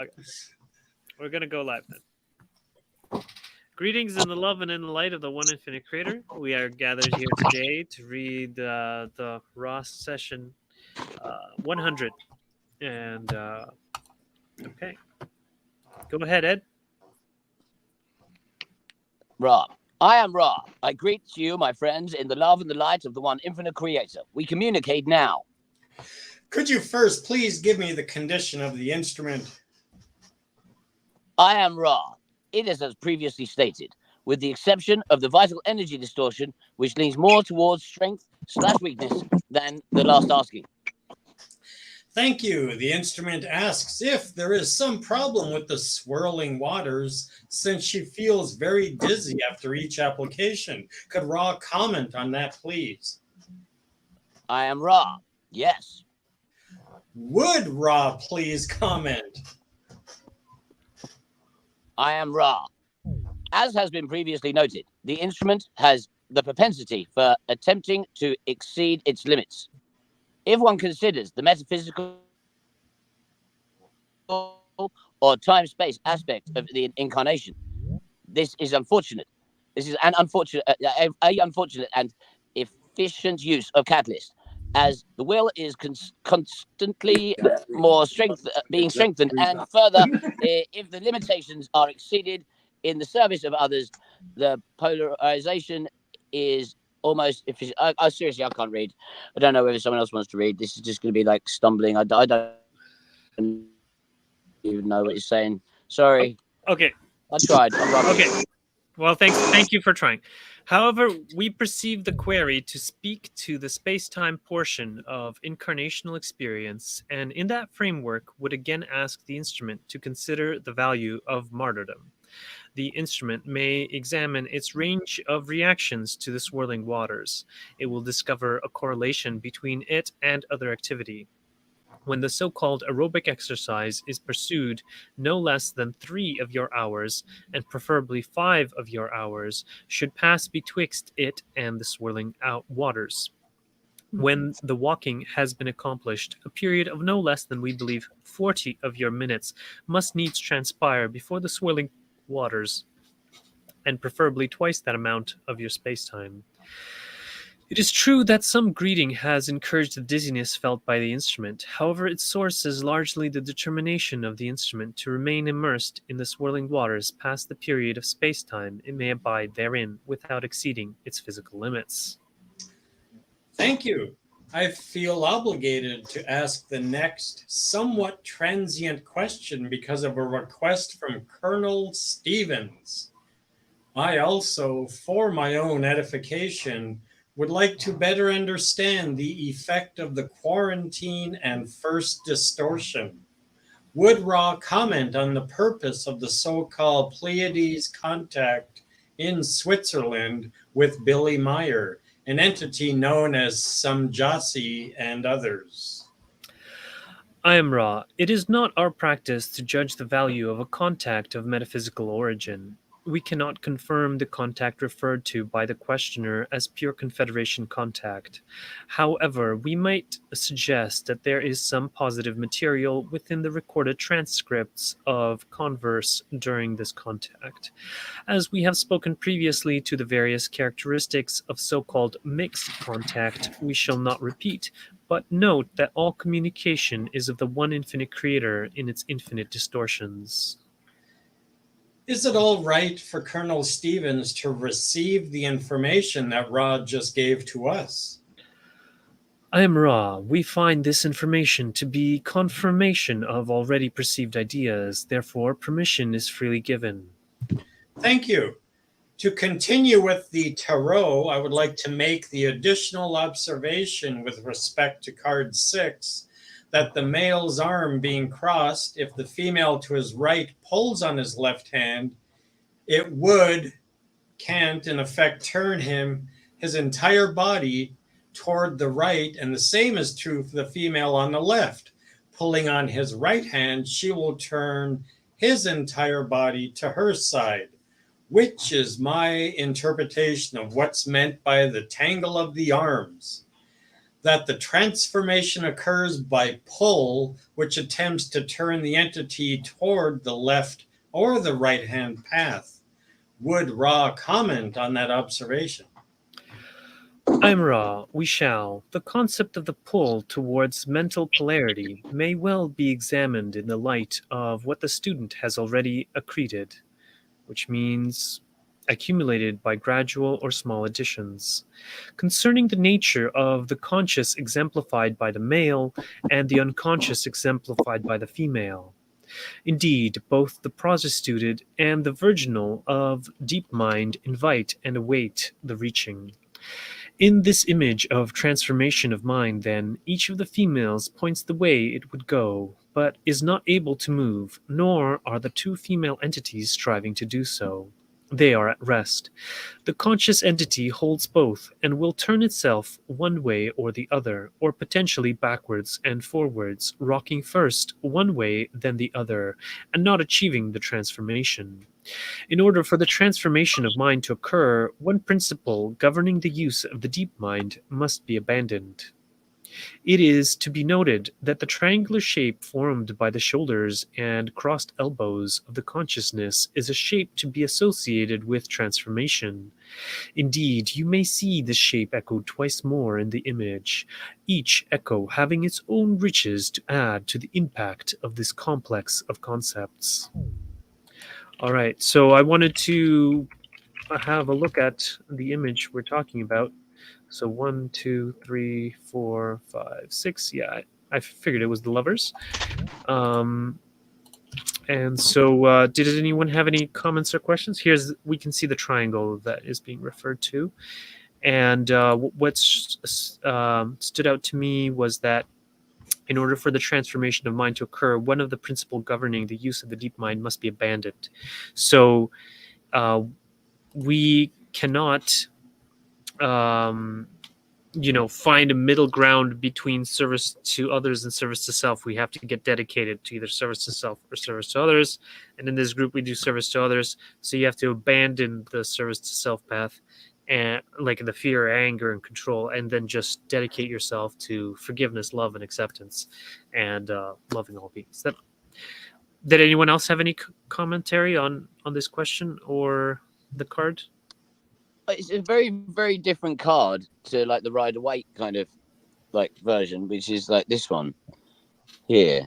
Okay, we're gonna go live then. Greetings in the love and in the light of the one infinite creator. We are gathered here today to read the Ross session 100. And okay, go ahead, Ed. Ra. I am Ra. I greet you, my friends, in the love and the light of the one infinite creator. We communicate now. Could you first please give me the condition of the instrument? I am Ra. It is as previously stated, with the exception of the vital energy distortion, which leans more towards strength/weakness than the last asking. Thank you. The instrument asks if there is some problem with the swirling waters since she feels very dizzy after each application. Could Ra comment on that, please? I am Ra. Yes. Would Ra please comment? I am Ra. As has been previously noted, the instrument has the propensity for attempting to exceed its limits. If one considers the metaphysical or time-space aspect of the incarnation, this is unfortunate. This is an unfortunate, unfortunate and efficient use of catalyst, as the will is constantly more being strengthened, and further, if the limitations are exceeded in the service of others, the polarization is almost efficient. I seriously, I can't read. I don't know whether someone else wants to read. This is just going to be like stumbling. I don't even know what he's saying. Sorry. Okay. I tried. I'm rubbish. Okay. Well, thank you for trying. However, we perceive the query to speak to the space-time portion of incarnational experience, and in that framework would again ask the instrument to consider the value of martyrdom. The instrument may examine its range of reactions to the swirling waters. It will discover a correlation between it and other activity. When the so-called aerobic exercise is pursued no less than 3 of your hours, and preferably 5 of your hours, should pass betwixt it and the swirling out waters. When the walking has been accomplished, a period of no less than, we believe, 40 of your minutes must needs transpire before the swirling waters, and preferably twice that amount of your space-time. It is true that some greeting has encouraged the dizziness felt by the instrument. However, its source is largely the determination of the instrument to remain immersed in the swirling waters past the period of space-time it may abide therein without exceeding its physical limits. Thank you. I feel obligated to ask the next somewhat transient question because of a request from Colonel Stevens. I also, for my own edification, would like to better understand the effect of the quarantine and first distortion. Would Ra comment on the purpose of the so-called Pleiades contact in Switzerland with Billy Meyer, an entity known as Samjasi and others? I am Ra. It is not our practice to judge the value of a contact of metaphysical origin. We cannot confirm the contact referred to by the questioner as pure Confederation contact. However, we might suggest that there is some positive material within the recorded transcripts of converse during this contact. As we have spoken previously to the various characteristics of so-called mixed contact, we shall not repeat, but note that all communication is of the one infinite creator in its infinite distortions. Is it all right for Colonel Stevens to receive the information that Rod just gave to us? I am Ra. We find this information to be confirmation of already perceived ideas, therefore permission is freely given. Thank you. To continue with the tarot, I would like to make the additional observation with respect to card 6 that the male's arm being crossed, if the female to his right pulls on his left hand, it can't in effect turn his entire body toward the right, and the same is true for the female on the left. Pulling on his right hand, she will turn his entire body to her side, which is my interpretation of what's meant by the tangle of the arms. that the transformation occurs by pull, which attempts to turn the entity toward the left or the right hand path. Would Ra comment on that observation? I'm Ra, we shall. The concept of the pull towards mental polarity may well be examined in the light of what the student has already accreted, which means accumulated by gradual or small additions, concerning the nature of the conscious exemplified by the male and the unconscious exemplified by the female. Indeed, both the prostituted and the virginal of deep mind invite and await the reaching. In this image of transformation of mind, then, each of the females points the way it would go, but is not able to move, nor are the two female entities striving to do so. They are at rest. The conscious entity holds both and will turn itself one way or the other, or potentially backwards and forwards, rocking first one way, then the other, and not achieving the transformation. In order for the transformation of mind to occur, one principle governing the use of the deep mind must be abandoned. It is to be noted that the triangular shape formed by the shoulders and crossed elbows of the consciousness is a shape to be associated with transformation. Indeed, you may see this shape echoed twice more in the image, each echo having its own riches to add to the impact of this complex of concepts. All right, so I wanted to have a look at the image we're talking about. So 1, 2, 3, 4, 5, 6. Yeah, I figured it was the lovers. And so, did anyone have any comments or questions? We can see the triangle that is being referred to. And what stood out to me was that in order for the transformation of mind to occur, one of the principles governing the use of the deep mind must be abandoned. So we cannot find a middle ground between service to others and service to self. We have to get dedicated to either service to self or service to others. And in this group, we do service to others. So you have to abandon the service to self path, and like the fear, anger, and control, and then just dedicate yourself to forgiveness, love, and acceptance, and loving all beings. Did anyone else have any commentary on this question or the card? It's a very, very different card to like the Rider Waite kind of like version, which is like this one here.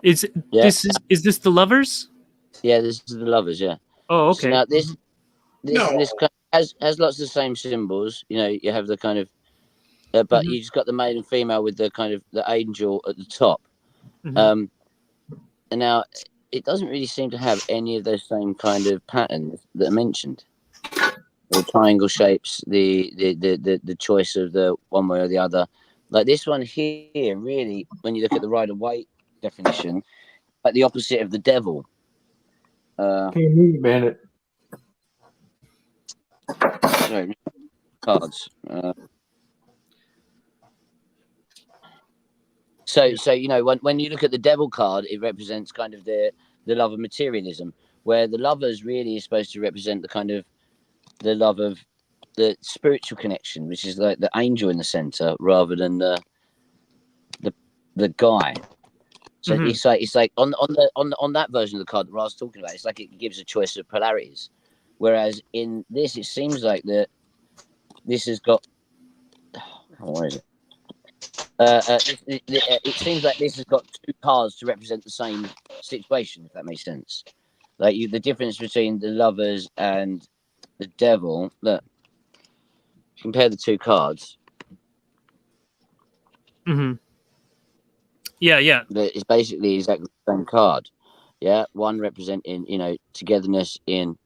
Is this the lovers? Yeah, this is the lovers. Yeah. Oh, okay. So now this No. this kind of has lots of the same symbols. You know, you have the kind of, but you just got the male and female with the kind of the angel at the top. And now it doesn't really seem to have any of those same kind of patterns that are mentioned. The triangle shapes, the choice of the one way or the other. Like this one here, really, when you look at the Rider Waite definition, like the opposite of the devil. Bandit. Sorry, cards. So you know, when you look at the devil card, it represents kind of the love of materialism, where the lovers really is supposed to represent the kind of the love of the spiritual connection, which is like the angel in the center rather than the guy. So it's like on that version of the card that I was talking about, it's like it gives a choice of polarities, whereas in this it seems like that this has got where is it? It seems like this has got two cards to represent the same situation, if that makes sense. Like the difference between the lovers and the devil. Look, compare the two cards. Yeah. It's basically exactly the same card. Yeah, one representing togetherness in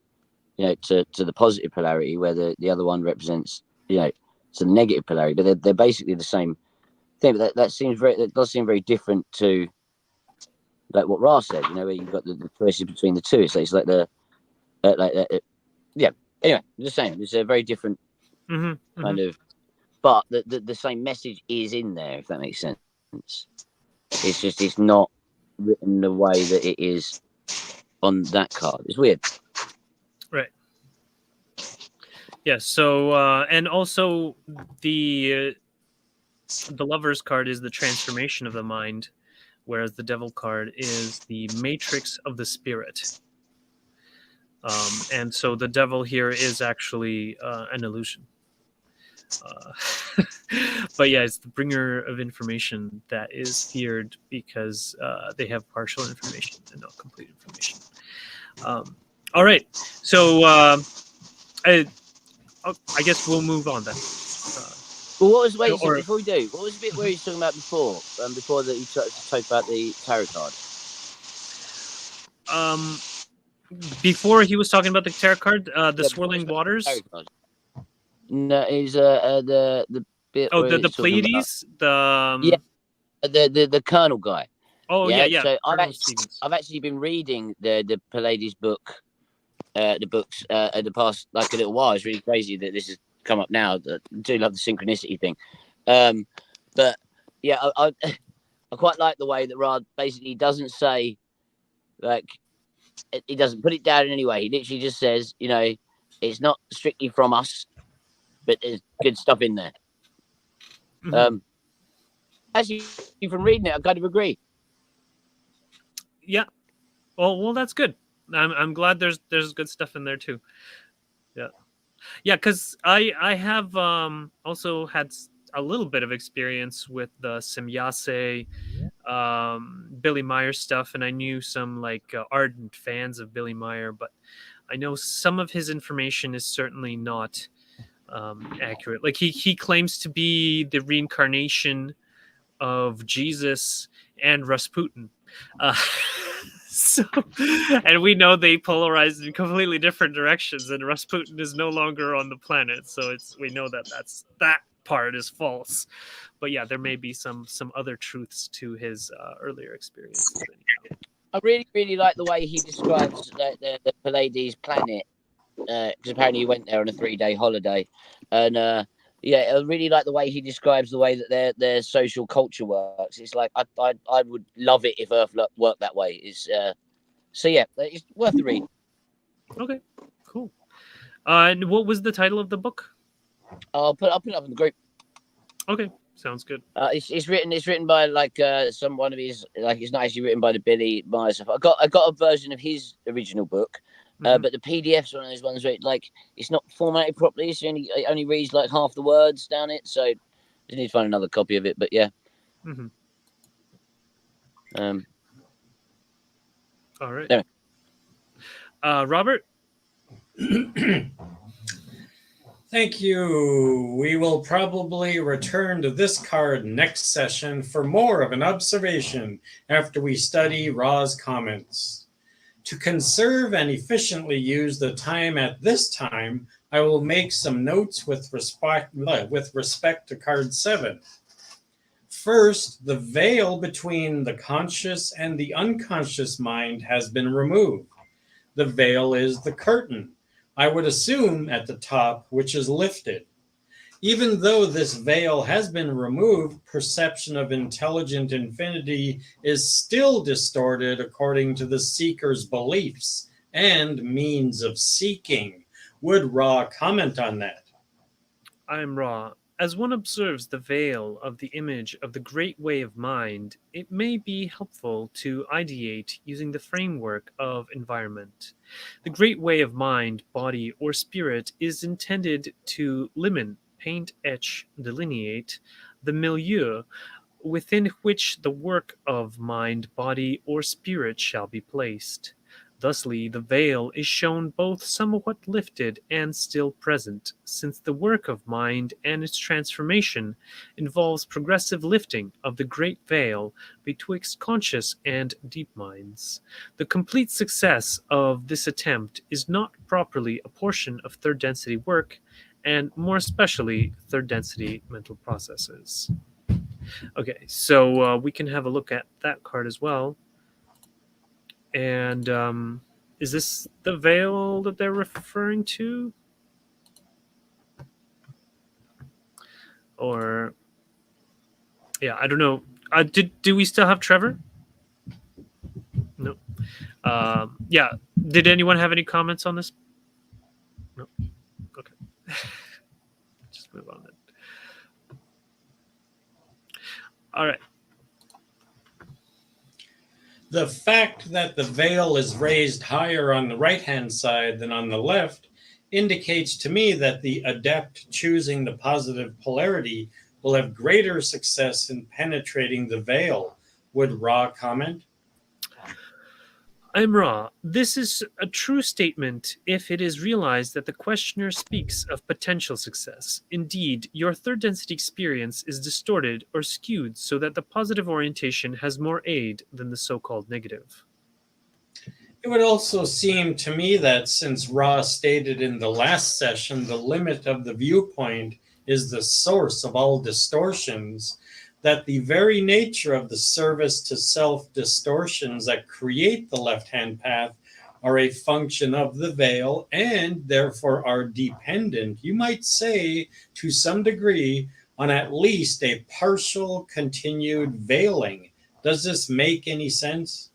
to the positive polarity, where the other one represents to the negative polarity. But they're basically the same thing. But that does seem very different to like what Ra said. Where you've got the choices between the two. So it's like yeah. Anyway, the same. It's a very different kind of, but the same message is in there. If that makes sense. It's just it's not written the way that it is on that card. It's weird. Right. Yeah. So and also the Lover's card is the transformation of the mind, whereas the Devil card is the matrix of the spirit. And so the Devil here is actually an illusion. But yeah, it's the bringer of information that is feared because they have partial information and not complete information. All right, so I guess we'll move on then. Well, what was wait? So Or before we do, what was the bit where he was talking about before? Before that, he talked about the tarot card. before he was talking about the tarot card, the Yeah, before he swirling spoke about the waters. tarot card. No, is the bit Oh, where the it's talking about Pleiades. The Yeah. the Colonel guy. Oh Yeah, yeah. so Colonel Stevens. I've actually been reading the Pleiades book, the books in the past like a little while. It's really crazy that this has come up now. I do love the synchronicity thing, but yeah, I quite like the way that Rod basically doesn't say like he doesn't put it down in any way. He literally just says, you know, it's not strictly from us, but there's good stuff in there. Mhm. Actually, from reading it, I kind of agree. Yeah. Well, that's good. I'm glad there's good stuff in there too. Yeah. Yeah, because I have also had a little bit of experience with the Semyase, Billy Meyer stuff, and I knew some like ardent fans of Billy Meyer, but I know some of his information is certainly not accurate. Like he claims to be the reincarnation of Jesus and Rasputin. Uh, so, and we know they polarized in completely different directions, and Rasputin is no longer on the planet. So we know that that part is false. But yeah, there may be some other truths to his earlier experiences. Anyhow. I really like the way he describes the Pleiades planet, because apparently he went there on a 3-day holiday, and yeah, I really like the way he describes the way that their social culture works. It's like I would love it if Earth worked that way. So yeah, it's worth the read. Okay, cool. And what was the title of the book? I'll put it up in the group. Okay, sounds good. It's written by like some one of his, like, it's not actually written by the Billy Meyer stuff. I got a version of his original book, Mhm. but the PDF's one of those ones where like it's not formatted properly, so it only reads like half the words down it. So I just need to find another copy of it. But yeah. Mhm. All right. There. Robert. Thank you. We will probably return to this card next session for more of an observation after we study Ra's comments. To conserve and efficiently use the time at this time, I will make some notes with respect to card 7. First, the veil between the conscious and the unconscious mind has been removed. The veil is the curtain, I would assume at the top, which is lifted. Even though this veil has been removed, perception of intelligent infinity is still distorted according to the seeker's beliefs and means of seeking. Would Ra comment on that? I am Ra. As one observes the veil of the image of the great way of mind, it may be helpful to ideate using the framework of environment. The great way of mind, body, or spirit is intended to limit, paint, etch, delineate the milieu within which the work of mind, body, or spirit shall be placed. Thusly, the veil is shown both somewhat lifted and still present, since the work of mind and its transformation involves progressive lifting of the great veil betwixt conscious and deep minds. The complete success of this attempt is not properly a portion of third density work, and more especially third density mental processes. Okay, so we can have a look at that card as well. And is this the veil that they're referring to? Or yeah, I don't know. Do we still have Trevor? No. Yeah. Did anyone have any comments on this? No. Okay. Just move on then. All right. The fact that the veil is raised higher on the right-hand side than on the left indicates to me that the adept choosing the positive polarity will have greater success in penetrating the veil. Would Ra comment? I'm Ra. This is a true statement if it is realized that the questioner speaks of potential success. Indeed, your third density experience is distorted or skewed so that the positive orientation has more aid than the so-called negative. It would also seem to me that since Ra stated in the last session the limit of the viewpoint is the source of all distortions, that the very nature of the service to self distortions that create the left hand path are a function of the veil and therefore are dependent, you might say, to some degree, on at least a partial continued veiling. Does this make any sense?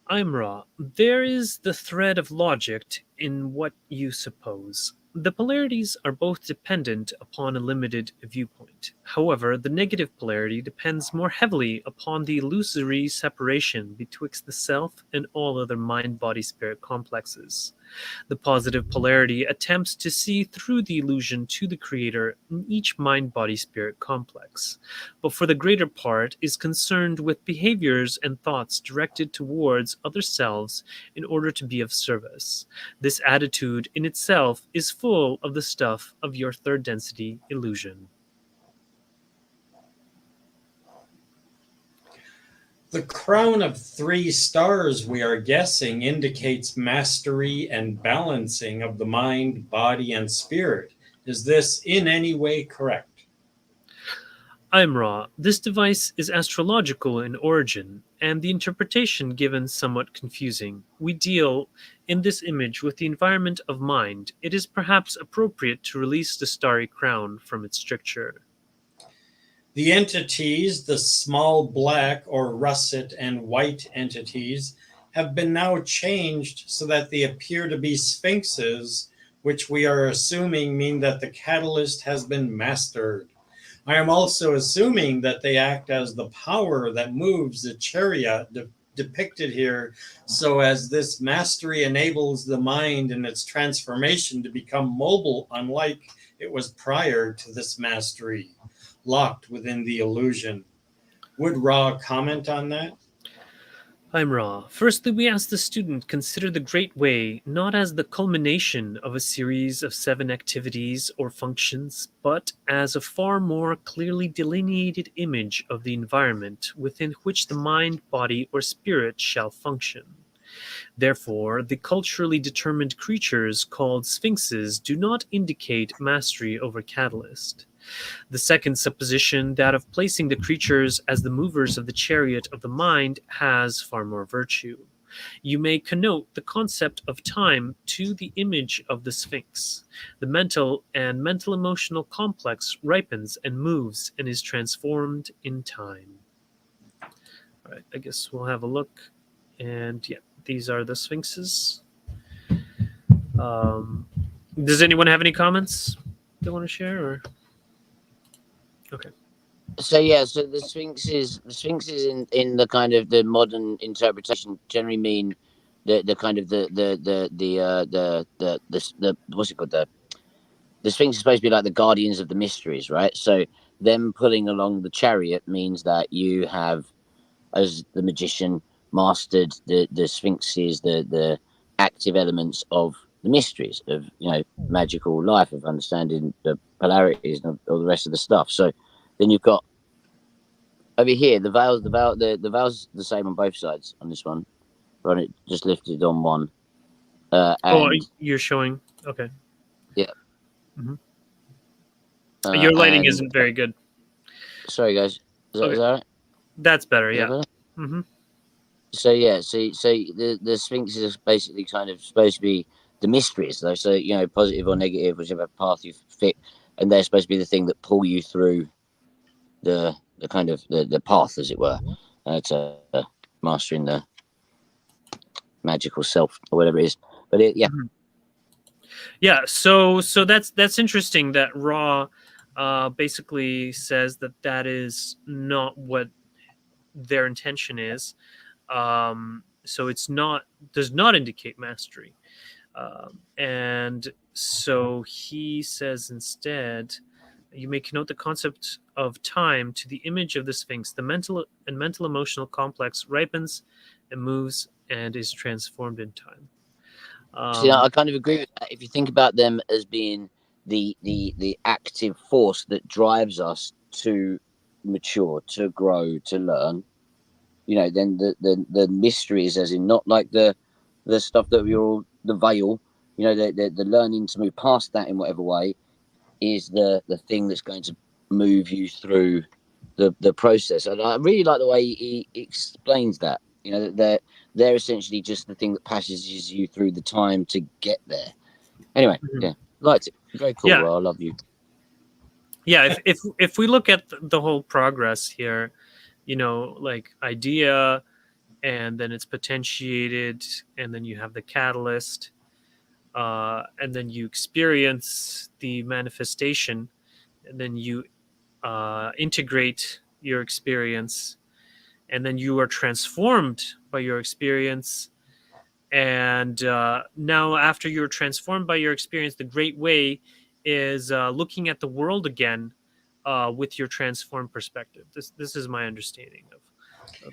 I'm Ra. There is the thread of logic in what you suppose. The polarities are both dependent upon a limited viewpoint. However, the negative polarity depends more heavily upon the illusory separation betwixt the self and all other mind-body-spirit complexes. The positive polarity attempts to see through the illusion to the creator in each mind-body-spirit complex, but for the greater part is concerned with behaviors and thoughts directed towards other selves in order to be of service. This attitude in itself is full of the stuff of your third density illusion. The crown of 3 stars, we are guessing, indicates mastery and balancing of the mind, body, and spirit. Is this in any way correct? I'm Ra. This device is astrological in origin, and the interpretation given somewhat confusing. We deal in this image with the environment of mind. It is perhaps appropriate to release the starry crown from its stricture. The entities, the small black or russet and white entities, have been now changed so that they appear to be sphinxes, which we are assuming mean that the catalyst has been mastered. I am also assuming that they act as the power that moves the chariot depicted here, so as this mastery enables the mind in its transformation to become mobile, unlike it was prior to this mastery, locked within the illusion. Would Ra comment on that? I'm Ra. Firstly, we ask the student consider the Great Way not as the culmination of a series of 7 activities or functions, but as a far more clearly delineated image of the environment within which the mind, body, or spirit shall function. Therefore, the culturally determined creatures called sphinxes do not indicate mastery over catalyst. The second supposition, that of placing the creatures as the movers of the chariot of the mind, has far more virtue. You may connote the concept of time to the image of the sphinx. The mental and mental emotional complex ripens and moves and is transformed in time. All right, I guess we'll have a look. And yeah, these are the sphinxes. Does anyone have any comments they want to share? Or okay. So yeah, so the sphinxes in the kind of the modern interpretation generally mean the kind of the what's it called, the sphinx is supposed to be like the guardians of the mysteries, right? So them pulling along the chariot means that you have, as the magician, mastered the sphinxes, the active elements of the mysteries of magical life, of understanding the polarities and all the rest of the stuff. So then you've got over here the veil's the same on both sides on this one. Run it just lifted on one. And you're showing. Okay. Yeah. Mm-hmm. Your lighting isn't very good. Sorry, guys. Is that all right? That's better. Yeah. Mm-hmm. So yeah, so the sphinx is basically kind of supposed to be the mysteries, though. So positive or negative, whichever path you fit, and they're supposed to be the thing that pull you through the kind of the path, as it were, to mastering the magical self or whatever it is. But Yeah, so that's interesting that Ra basically says that that is not what their intention is. So it's not, does not indicate mastery. And so he says instead, you may connote the concept of time to the image of the Sphinx. The mental and mental emotional complex ripens and moves and is transformed in time. See, I kind of agree with that. If you think about them as being the active force that drives us to mature, to grow, to learn, then the mysteries, as in not like the stuff that we all the veil, the learning to move past that in whatever way is the thing that's going to move you through the process. And I really like the way he explains that. That they're essentially just the thing that passes you through the time to get there. Anyway, yeah, liked it. Very cool. Yeah. Well, I love you. Yeah, if we look at the whole progress here, like idea, and then it's potentiated, and then you have the catalyst, and then you experience the manifestation, and then you integrate your experience, and then you are transformed by your experience. And now, after you're transformed by your experience, the great way is looking at the world again with your transformed perspective. This is my understanding of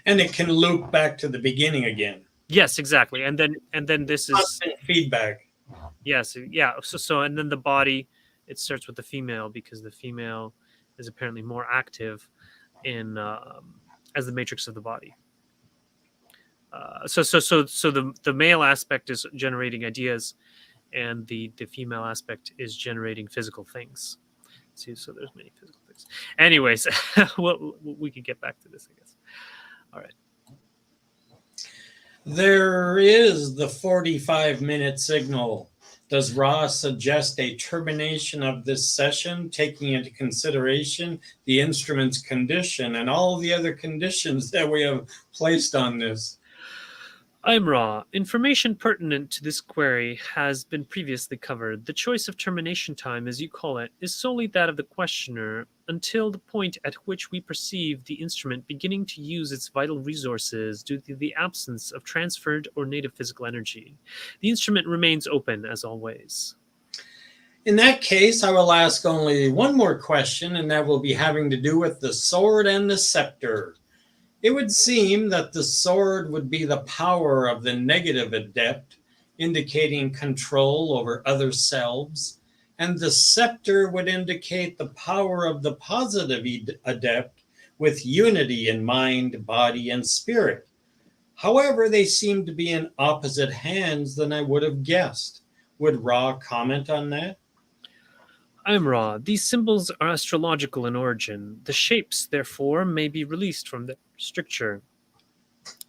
And it can loop back to the beginning again. Yes, exactly. And then this is Constant feedback. yes, yeah. So and then the body, it starts with the female because the female is apparently more active in as the matrix of the body. So the male aspect is generating ideas, and the female aspect is generating physical things. See, so there's many physical things. Anyways, we can get back to this, I guess. All right. There is the 45-minute signal. Does Ra suggest a termination of this session, taking into consideration the instrument's condition and all the other conditions that we have placed on this? I'm Ra. Information pertinent to this query has been previously covered. The choice of termination time, as you call it, is solely that of the questioner until the point at which we perceive the instrument beginning to use its vital resources due to the absence of transferred or native physical energy. The instrument remains open, as always. In that case, I will ask only one more question, and that will be having to do with the sword and the scepter. It would seem that the sword would be the power of the negative adept, indicating control over other selves, and the scepter would indicate the power of the positive adept with unity in mind, body, and spirit. However, they seem to be in opposite hands than I would have guessed. Would Ra comment on that? I'm Ra. These symbols are astrological in origin. The shapes, therefore, may be released from their stricture.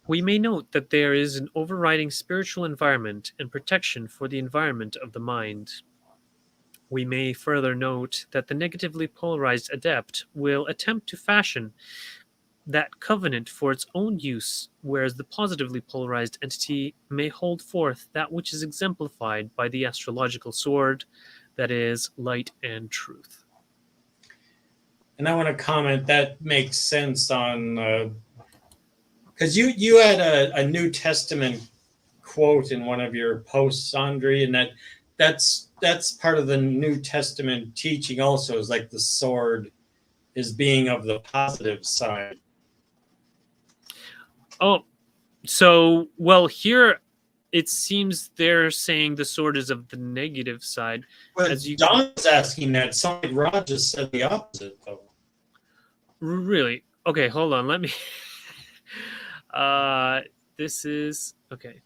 We may note that there is an overriding spiritual environment and protection for the environment of the mind. We may further note that the negatively polarized adept will attempt to fashion that covenant for its own use, whereas the positively polarized entity may hold forth that which is exemplified by the astrological sword, that is, light and truth. And I want to comment that makes sense on because you had a New Testament quote in one of your posts, Andre, and that's part of the New Testament teaching also, is like the sword is being of the positive side. Oh, so, well, here it seems they're saying the sword is of the negative side. Well, As you Don's asking that. Something Rod just said the opposite, though. Really? Okay, hold on. Let me. This is okay.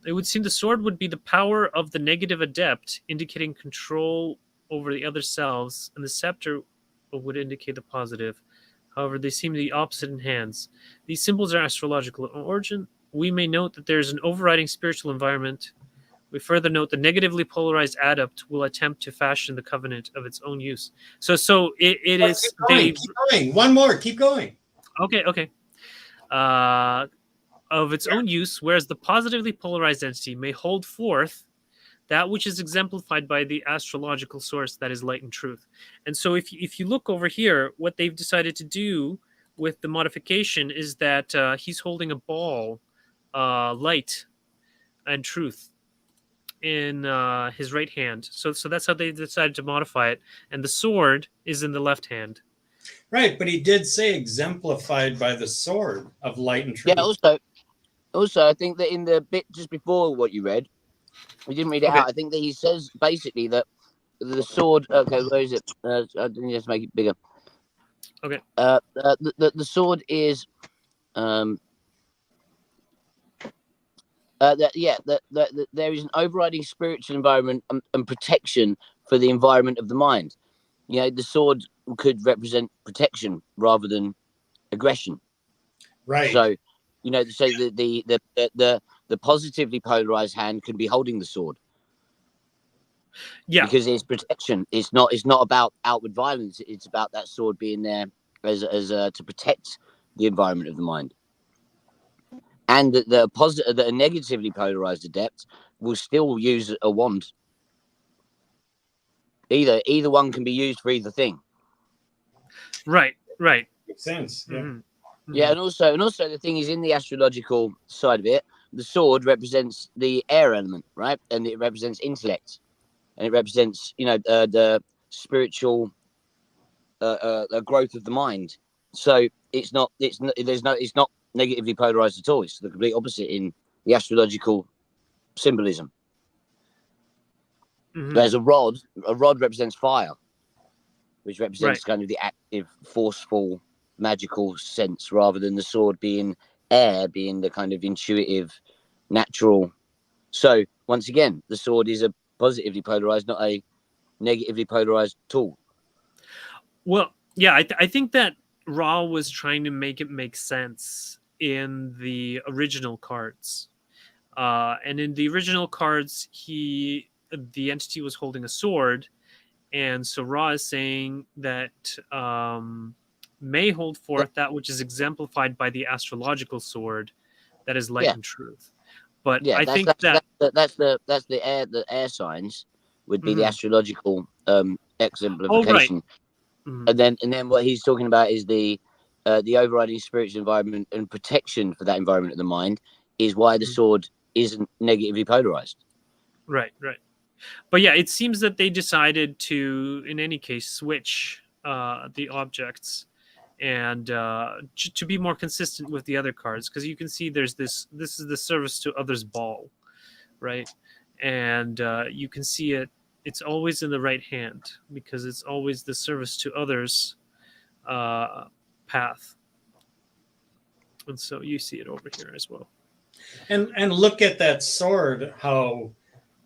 It would seem the sword would be the power of the negative adept, indicating control over the other selves, and the scepter would indicate the positive. However, they seem to be opposite in hands. These symbols are astrological in origin. We may note that there is an overriding spiritual environment. We further note the negatively polarized adept will attempt to fashion the covenant of its own use. So it is. Keep going, keep going. One more. Keep going. Okay. Of its own use, whereas the positively polarized entity may hold forth that which is exemplified by the astrological source that is light and truth. And so if you look over here, what they've decided to do with the modification is that he's holding a ball, light and truth, in his right hand. So that's how they decided to modify it. And the sword is in the left hand. Right, but he did say exemplified by the sword of light and truth. Yeah. Also, I think that in the bit just before what you read, we didn't read it Okay. out. I think that he says basically that the sword. Okay, where is it? I didn't just make it bigger. Okay. The sword is that there is an overriding spiritual environment and protection for the environment of the mind. You know, the sword could represent protection rather than aggression. Right. So, you know, so the positively polarized hand can be holding the sword. Yeah. Because it's protection. It's not about outward violence. It's about that sword being there as to protect the environment of the mind. And the negatively polarized adept will still use a wand. Either one can be used for either thing. Right. Makes sense. Yeah. Mm-hmm. Yeah, and also the thing is, in the astrological side of it, the sword represents the air element, right? And it represents intellect, and it represents, you know, the spiritual growth of the mind. So it's not negatively polarized at all. It's the complete opposite in the astrological symbolism. Mm-hmm. Whereas a rod represents fire, which represents Right. kind of the active, forceful, magical sense, rather than the sword being air, being the kind of intuitive, natural. So once again, the sword is a positively polarized, not a negatively polarized tool. Well, yeah, I think that Ra was trying to make it make sense in the original cards. And in the original cards, the entity was holding a sword, and so Ra is saying that may hold forth that which is exemplified by the astrological sword, that is light Yeah. and truth. But Yeah, I that's think that the air signs would be the astrological exemplification. Mm-hmm. And then what he's talking about is the overriding spiritual environment and protection for that environment of the mind is why the sword isn't negatively polarized. Right. But yeah, it seems that they decided to, in any case, switch the objects and to be more consistent with the other cards, because you can see there's this is the service to others ball, right? And you can see it's always in the right hand because it's always the service to others path. And so you see it over here as well. And look at that sword, how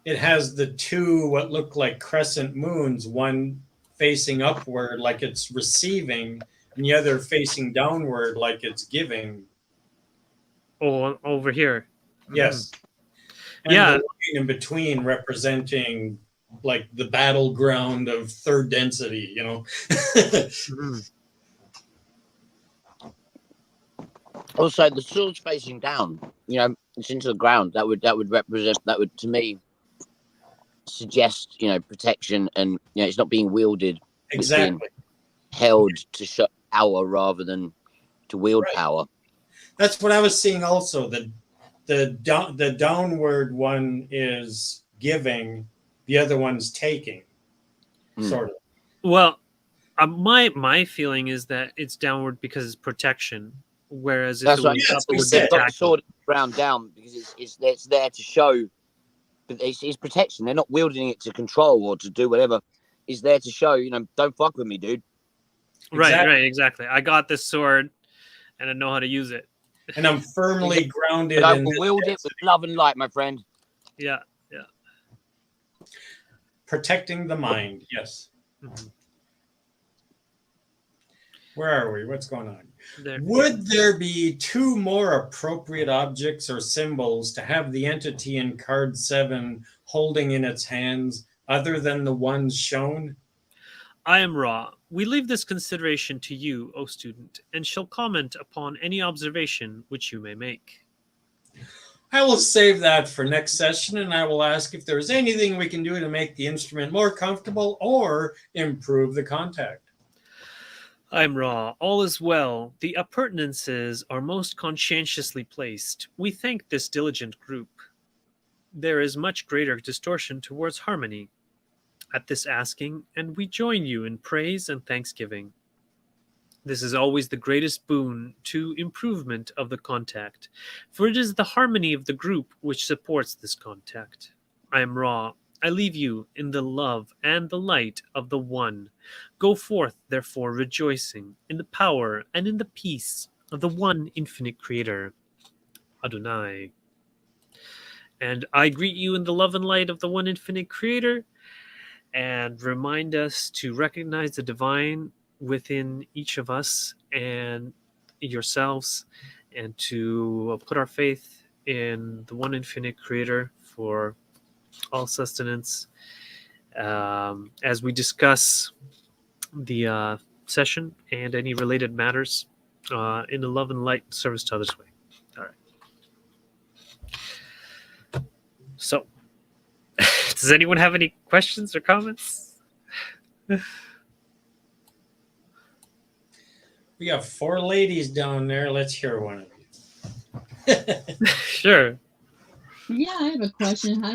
it has the two what look like crescent moons, one facing upward like it's receiving, and the other facing downward like it's giving. Oh, over here. Yes. And Yeah. the line in between representing like the battleground of third density, you know. Also, the sword's facing down. You know, it's into the ground. That would represent, that would to me suggest, you know, protection, and you know, it's not being wielded. Exactly. It's being held to show power rather than to wield power. That's what I was seeing also. The downward one is giving, the other one's taking, sort of. Well, my feeling is that it's downward because it's protection, whereas if That's it what was up, it would be they've got the attacking. sword ground down because it's there to show. It's protection. They're not wielding it to control or to do whatever. It's there to show, you know, don't fuck with me, dude. Exactly. I got this sword, and I know how to use it. And I'm firmly grounded. But I will wield it with love and light, my friend. Yeah. Protecting the mind. Yes. Mm-hmm. Where are we? What's going on? There. Would there be two more appropriate objects or symbols to have the entity in card 7 holding in its hands other than the ones shown? I am Ra. We leave this consideration to you, O student, and shall comment upon any observation which you may make. I will save that for next session, and I will ask if there's anything we can do to make the instrument more comfortable or improve the contact. I'm Raw. All is well. The appurtenances are most conscientiously placed. We thank this diligent group. There is much greater distortion towards harmony at this asking, and we join you in praise and thanksgiving. This is always the greatest boon to improvement of the contact, for it is the harmony of the group which supports this contact. I am Raw. I leave you in the love and the light of the One. Go forth, therefore, rejoicing in the power and in the peace of the one infinite Creator, Adonai. And I greet you in the love and light of the one infinite Creator, and remind us to recognize the divine within each of us and yourselves, and to put our faith in the one infinite Creator for all sustenance. As we discuss the session and any related matters in the love and light service to others way. All right. So, does anyone have any questions or comments? We got 4 ladies down there. Let's hear one of you. Sure. Yeah, I have a question. How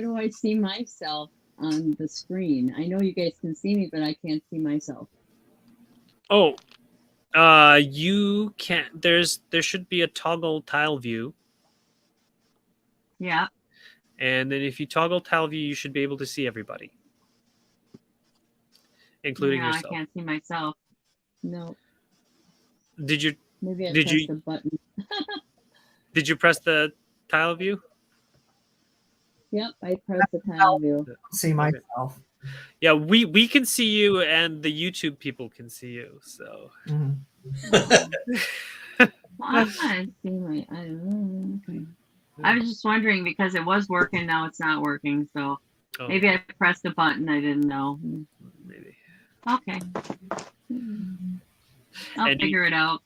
do I see myself on the screen? I know you guys can see me, but I can't see myself. Oh, you can't. There should be a toggle tile view, Yeah. and then if you toggle tile view, you should be able to see everybody, including Yeah, yourself. I can't see myself. No. Did you Maybe I Did pressed you- the button. Did you press the tile view? Yep, I pressed the tile view. See myself. Yeah, we can see you, and the YouTube people can see you. So Mhm. I can't see my. I don't know. Okay. I was just wondering because it was working, now it's not working. So oh, maybe I pressed a button. I didn't know. maybe. Okay. I'll And you- figure it out.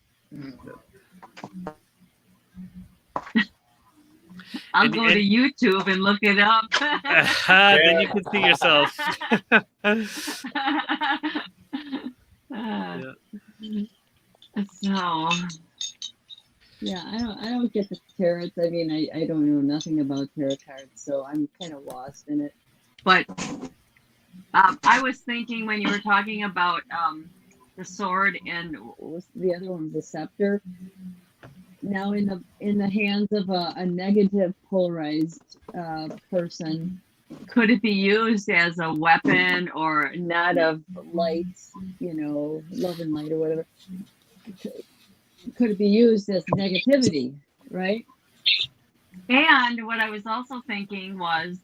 I'll And- go to YouTube and look it up. Then you can see yourself. So yeah, I don't get the tarots. I mean, I don't know nothing about tarot cards, so I'm kind of lost in it. But I was thinking when you were talking about the sword and what was the other one, the scepter. Now in the hands of a negative polarized person, could it be used as a weapon or not of light, love and light or whatever? Could it be used as negativity, right? And what I was also thinking was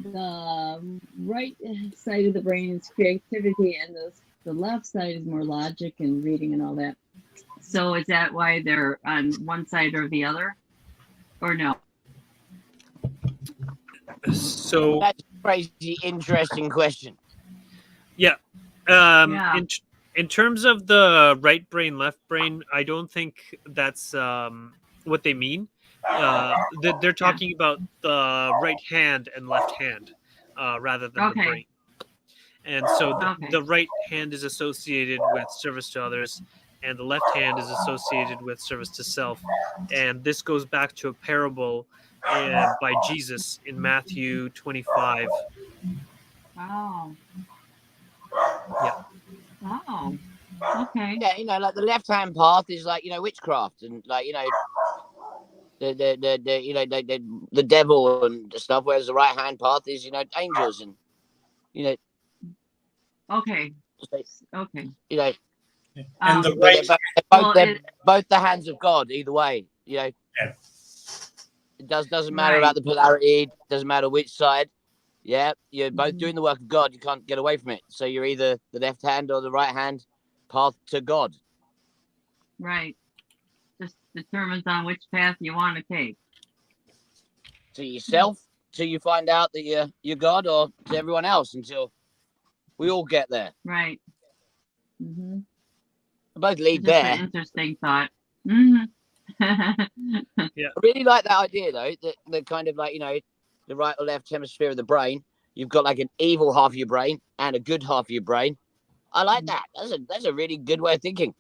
the right side of the brain is creativity and the left side is more logic and reading and all that. So is that why they're on one side or the other? Or no? So That's a crazy, interesting question. yeah. Yeah. In terms of the right brain, left brain, I don't think that's what they mean. They're talking about the right hand and left hand rather than the Okay. brain. And so Okay. the right hand is associated with service to others, and the left hand is associated with service to self. And this goes back to a parable by Jesus in Matthew 25. Oh. Yeah. Oh. Okay. Yeah, like the left-hand path is like witchcraft and like the devil and stuff, whereas the right-hand path is angels and Okay. Okay. And the they're right, both the hands of God either way. It doesn't matter Right. about the polarity. Doesn't matter which side. Yeah, you're both Mhm. doing the work of God. You can't get away from it. So you're either the left hand or the right hand path to God. Right. Just determines on which path you want to take. To yourself till you find out that you're God, or to everyone else until we all get there. Right. Both lead Just an there. interesting thought. Mm-hmm. Yeah. I really like that idea though. That the kind of like, the right or left hemisphere of the brain. You've got like an evil half of your brain and a good half of your brain. I like that. That's a really good way of thinking.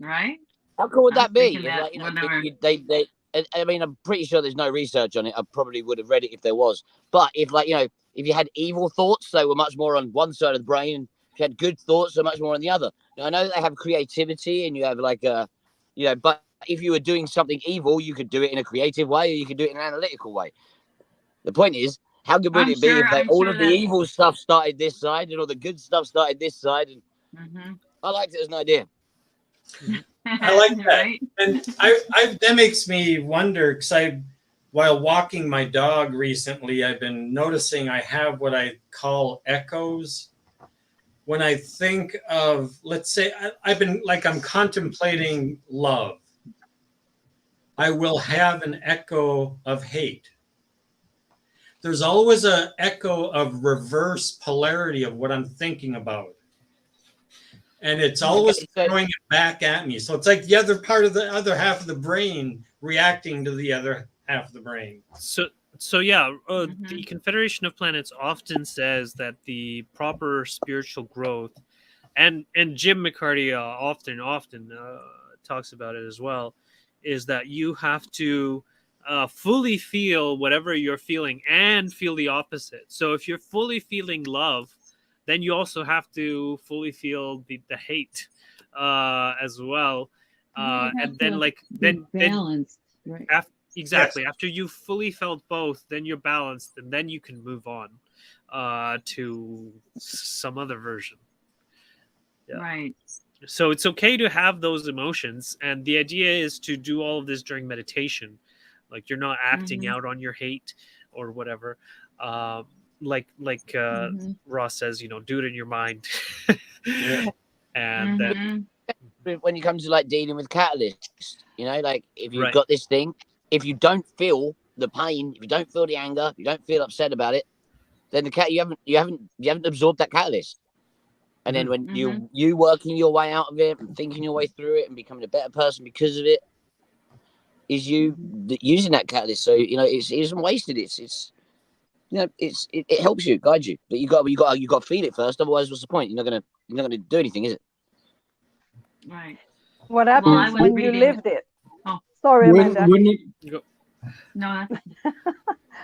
Right? How cool would I was that be? thinking If, that like, whenever. they. I mean, I'm pretty sure there's no research on it. I probably would have read it if there was. But if, like, if you had evil thoughts, they were much more on one side of the brain. And if you had good thoughts, they're much more on the other. Now, I know that they have creativity, and you have like but if you were doing something evil, you could do it in a creative way, or you could do it in an analytical way. The point is, how good would I'm it be sure. if I'm all sure of the that. evil stuff started this side, and all the good stuff started this side? And I liked it as an idea. I like that. Right? And that makes me wonder, because while walking my dog recently, I've been noticing I have what I call echoes. When I think of, let's say, I'm contemplating love, I will have an echo of hate. There's always an echo of reverse polarity of what I'm thinking about. And it's always throwing it back at me. So it's like the other part of the other half of the brain reacting to the other half of the brain. So yeah, the Confederation of Planets often says that the proper spiritual growth, and Jim McCarty often talks about it as well, is that you have to fully feel whatever you're feeling and feel the opposite. So if you're fully feeling love, then you also have to fully feel the hate as well. And then then balanced, right? Exactly. Yes. After you fully felt both, then you're balanced, and then you can move on to some other version. Yeah. Right. So it's okay to have those emotions, and the idea is to do all of this during meditation. Like, you're not acting out on your hate or whatever. Like Ross says, do it in your mind. And then when it comes to like dealing with catalysts, like if you've Right. got this thing, if you don't feel the pain, if you don't feel the anger, if you don't feel upset about it, then you haven't absorbed that catalyst. And then when you working your way out of it and thinking your way through it and becoming a better person because of it, is you using that catalyst. So it isn't wasted. It helps you, guide you. But you got to feel it first. Otherwise, what's the point? You're not gonna do anything, is it? Right. What happens when you lived it? Oh, sorry, Amanda. No.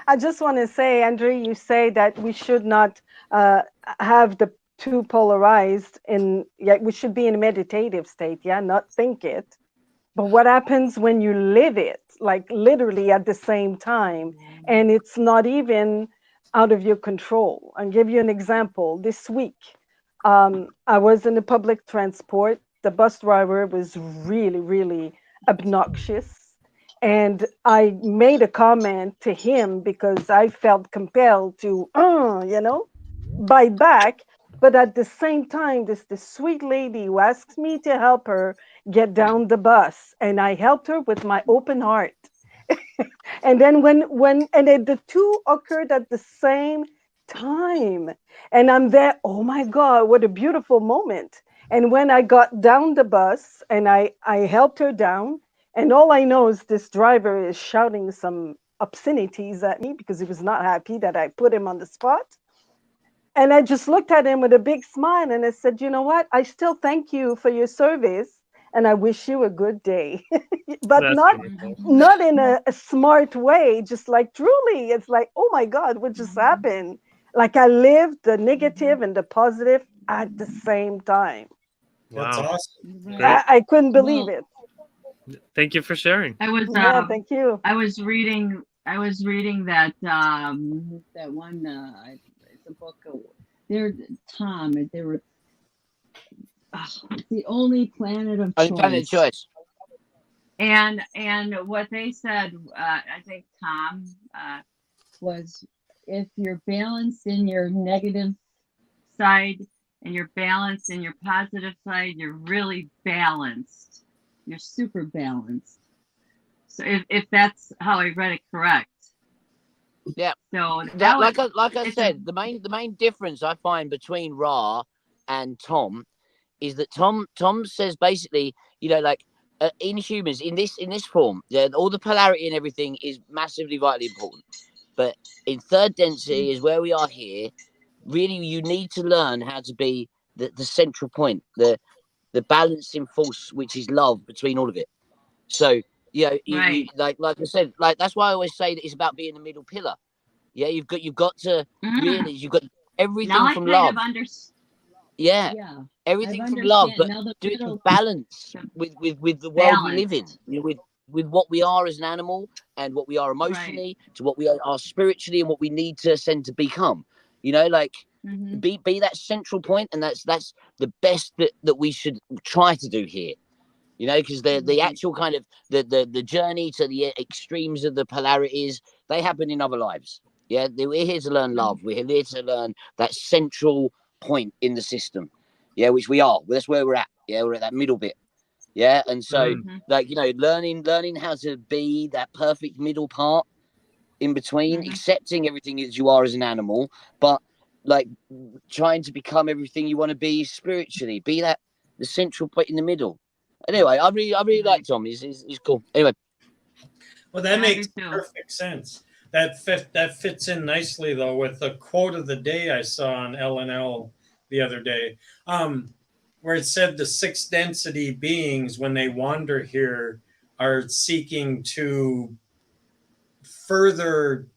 I just want to say, Andrew, you say that we should not have the two polarized, we should be in a meditative state, not think it. But what happens when you live it, like literally at the same time, and it's not even out of your control? I'll give you an example. This week, I was in the public transport. The bus driver was really, really obnoxious. And I made a comment to him because I felt compelled to, bite back. But at the same time, this sweet lady who asks me to help her get down the bus, and I helped her with my open heart. And then the two occurred at the same time, and I'm there. Oh my God, what a beautiful moment! And when I got down the bus and I helped her down, and all I know is this driver is shouting some obscenities at me because he was not happy that I put him on the spot. And I just looked at him with a big smile and I said, you know what? I still thank you for your service and I wish you a good day. But not in a smart way, just like truly, it's like, oh my God, what just happened? Like I lived the negative and the positive at the same time. That's awesome. I couldn't believe it. Thank you for sharing. Thank you. I was reading that that one it's a book. They're Tom. They were the only planet of choice. Planet of choice. And what they said, I think Tom was, if you're balanced in your negative side and you're balanced in your positive side, you're really balanced. You're super balanced. So if that's how I read it correct. Yeah. So like I said, the main difference I find between Ra and Tom is that Tom says basically, like in humans in this form, yeah, all the polarity and everything is massively vitally important. But in third density is where we are here. Really, you need to learn how to be the central point, the balancing force, which is love between all of it. So you Right. like I said, like that's why I always say that it's about being the middle pillar. Yeah, you've got to realize you've got Now everything I from kind love. of understand. Yeah, Yeah, I've everything from love, understand but now. The do it to middle, balance The with the world we live in. balance. With what we are as an animal and what we are Right. emotionally to what we are spiritually and what we need to ascend to become. Like Mm-hmm. be that central point, and that's the best that we should try to do here. Because the right. actual kind of the journey to the extremes of the polarities, they happen in other lives. Yeah, we're here to learn love. We're here to learn that central point in the system. Yeah, which we are. That's where we're at. Yeah, we're at that middle bit. Yeah, and so Mm. Mm-hmm. like learning how to be that perfect middle part in between, Mm-hmm. accepting everything as you are as an animal, but like trying to become everything you want to be spiritually. Be that the central point in the middle. Anyway, I really like Right. Tom. He's cool. Anyway, Well, that Yeah, I do makes too. perfect sense. That fits in nicely though with the quote of the day I saw on LNL the other day, where it said the six density beings when they wander here are seeking to further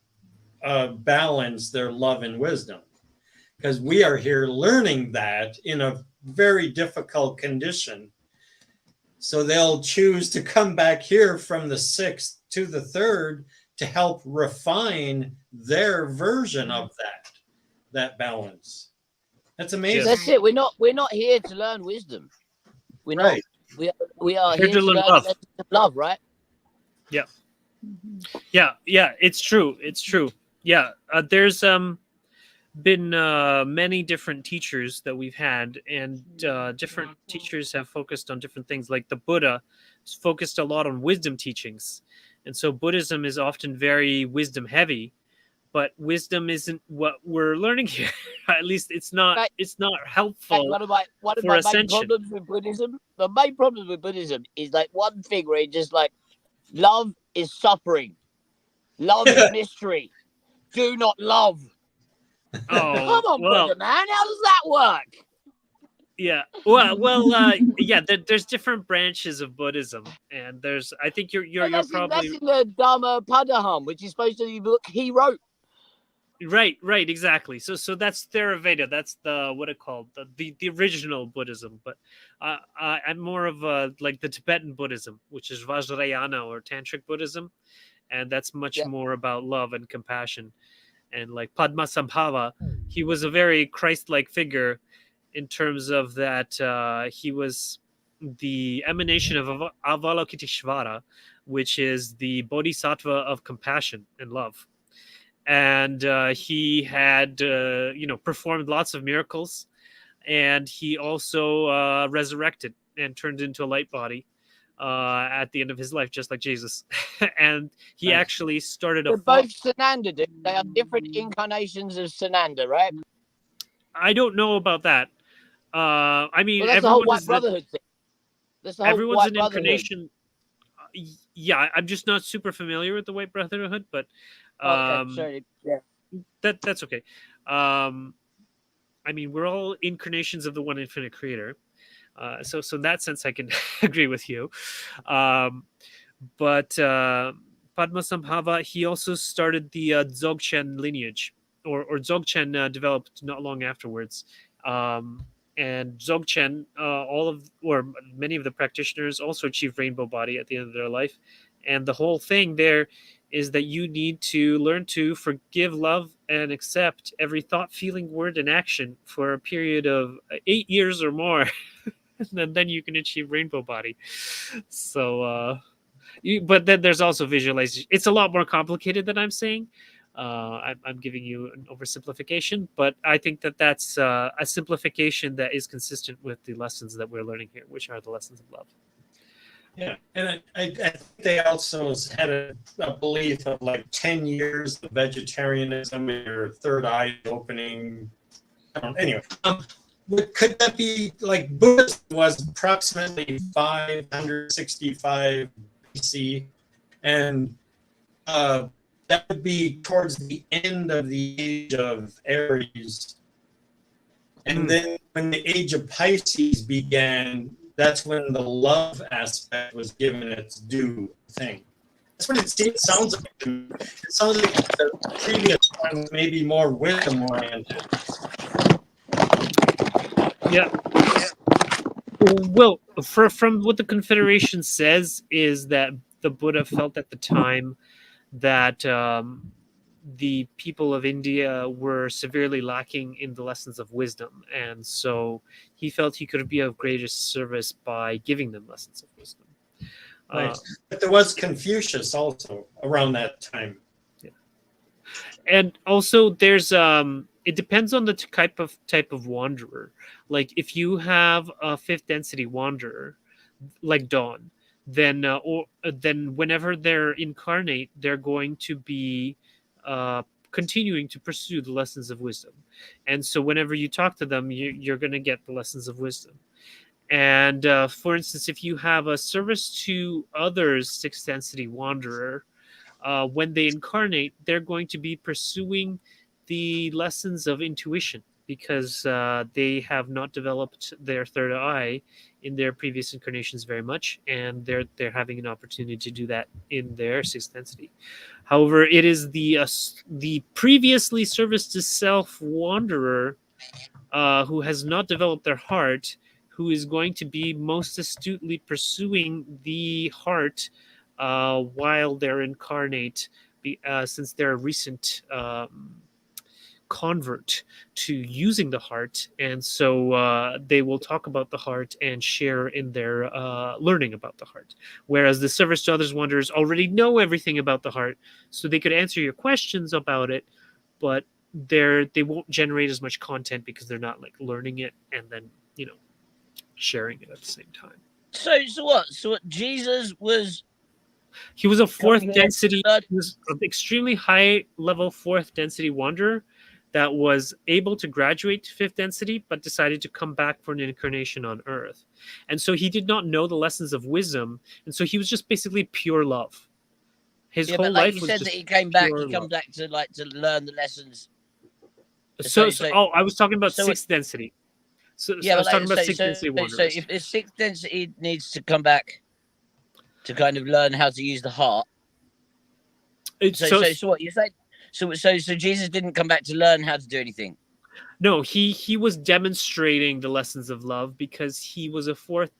balance their love and wisdom, because we are here learning that in a very difficult condition. So they'll choose to come back here from the sixth to the third to help refine their version of that balance. That's amazing. that's Yes. it. We're not here to learn wisdom. We're not. Right. We are Here here to to learn learn the love. lessons of love, right? Yeah. Mm-hmm. Yeah. It's true. It's true. Yeah. There's been many different teachers that we've had, and different teachers have focused on different things. Like the Buddha is focused a lot on wisdom teachings, and so Buddhism is often very wisdom heavy. But wisdom isn't what we're learning here. At least it's not. Right. It's not Like helpful one of for my main ascension. problems with Buddhism. The main problem with Buddhism is like one thing where it's just like love is suffering, love is mystery. Do not love. Oh Come on, well, Buddha man, how does that work? yeah. Yeah. There's different branches of Buddhism, and there's. I think you're Well, you're that's probably in the Dhamma Padaham, which is supposed to be the book he wrote. right, exactly. So that's Theravada. That's the what it called the original Buddhism. But I'm more of like the Tibetan Buddhism, which is Vajrayana or Tantric Buddhism, and that's much Yeah. more about love and compassion. And like Padmasambhava, he was a very Christ-like figure in terms of that he was the emanation of Avalokiteshvara, which is the bodhisattva of compassion and love. And he had performed lots of miracles, and he also resurrected and turned into a light body at the end of his life, just like Jesus. And he Nice. actually started a They're both Sananda, dude. They are different incarnations of Sananda, right? I don't know about that. I mean, Well, that's the whole everyone White is Brotherhood thing. That's the whole everyone's White an Brotherhood. incarnation. Yeah, I'm just not super familiar with the White Brotherhood, but Okay, sorry. Yeah. that's okay. I mean, we're all incarnations of the one infinite creator. So in that sense, I can agree with you. But Padmasambhava, he also started the Dzogchen lineage, or Dzogchen developed not long afterwards. And Dzogchen, many of the practitioners also achieved rainbow body at the end of their life. And the whole thing there is that you need to learn to forgive, love, and accept every thought, feeling, word, and action for a period of 8 years or more. And then you can achieve rainbow body. So, but then there's also visualization. It's a lot more complicated than I'm saying. I'm giving you an oversimplification, but I think that that's a simplification that is consistent with the lessons that we're learning here, which are the lessons of love. Yeah, and I think they also had a belief of like 10 years of vegetarianism and your third eye opening. Anyway, could that be like Buddhism was approximately 565 BC, and that would be towards the end of the age of Aries. And then when the age of Pisces began, that's when the love aspect was given its due thing. That's what it sounds like to me. It sounds like the previous one was maybe more wisdom oriented. Yeah. Well, from what the Confederation says is that the Buddha felt at the time that the people of India were severely lacking in the lessons of wisdom, and so he felt he could be of greatest service by giving them lessons of wisdom. Right. But there was Confucius also around that time. Yeah. And also there's it depends on the type of wanderer. Like if you have a fifth density wanderer like Dawn, then then whenever they're incarnate, they're going to be continuing to pursue the lessons of wisdom. And so whenever you talk to them, you're going to get the lessons of wisdom. And for instance, if you have a service to others sixth density wanderer, when they incarnate, they're going to be pursuing the lessons of intuition because they have not developed their third eye in their previous incarnations very much, and they're having an opportunity to do that in their sixth density. However, it is the previously service to self wanderer who has not developed their heart, who is going to be most astutely pursuing the heart while they're incarnate, since they're a recent convert to using the heart. And so they will talk about the heart and share in their learning about the heart. Whereas the service to others wanderers already know everything about the heart, so they could answer your questions about it, but they won't generate as much content because they're not like learning it and then sharing it at the same time. So what? Jesus was. He was a fourth Coming here density. to learn- He was an extremely high level fourth density wanderer that was able to graduate to fifth density, but decided to come back for an incarnation on Earth. And so he did not know the lessons of wisdom, and so he was just basically pure love. His Yeah, whole but like life you was said just that he came back. pure He come love. back to learn the lessons. So, so- I was talking about so sixth density. So Yeah, I was but talking about so, sixth density so wanderers. if the sixth density needs to come back to kind of learn how to use the heart. So what you said? So Jesus didn't come back to learn how to do anything. No, he was demonstrating the lessons of love because he was a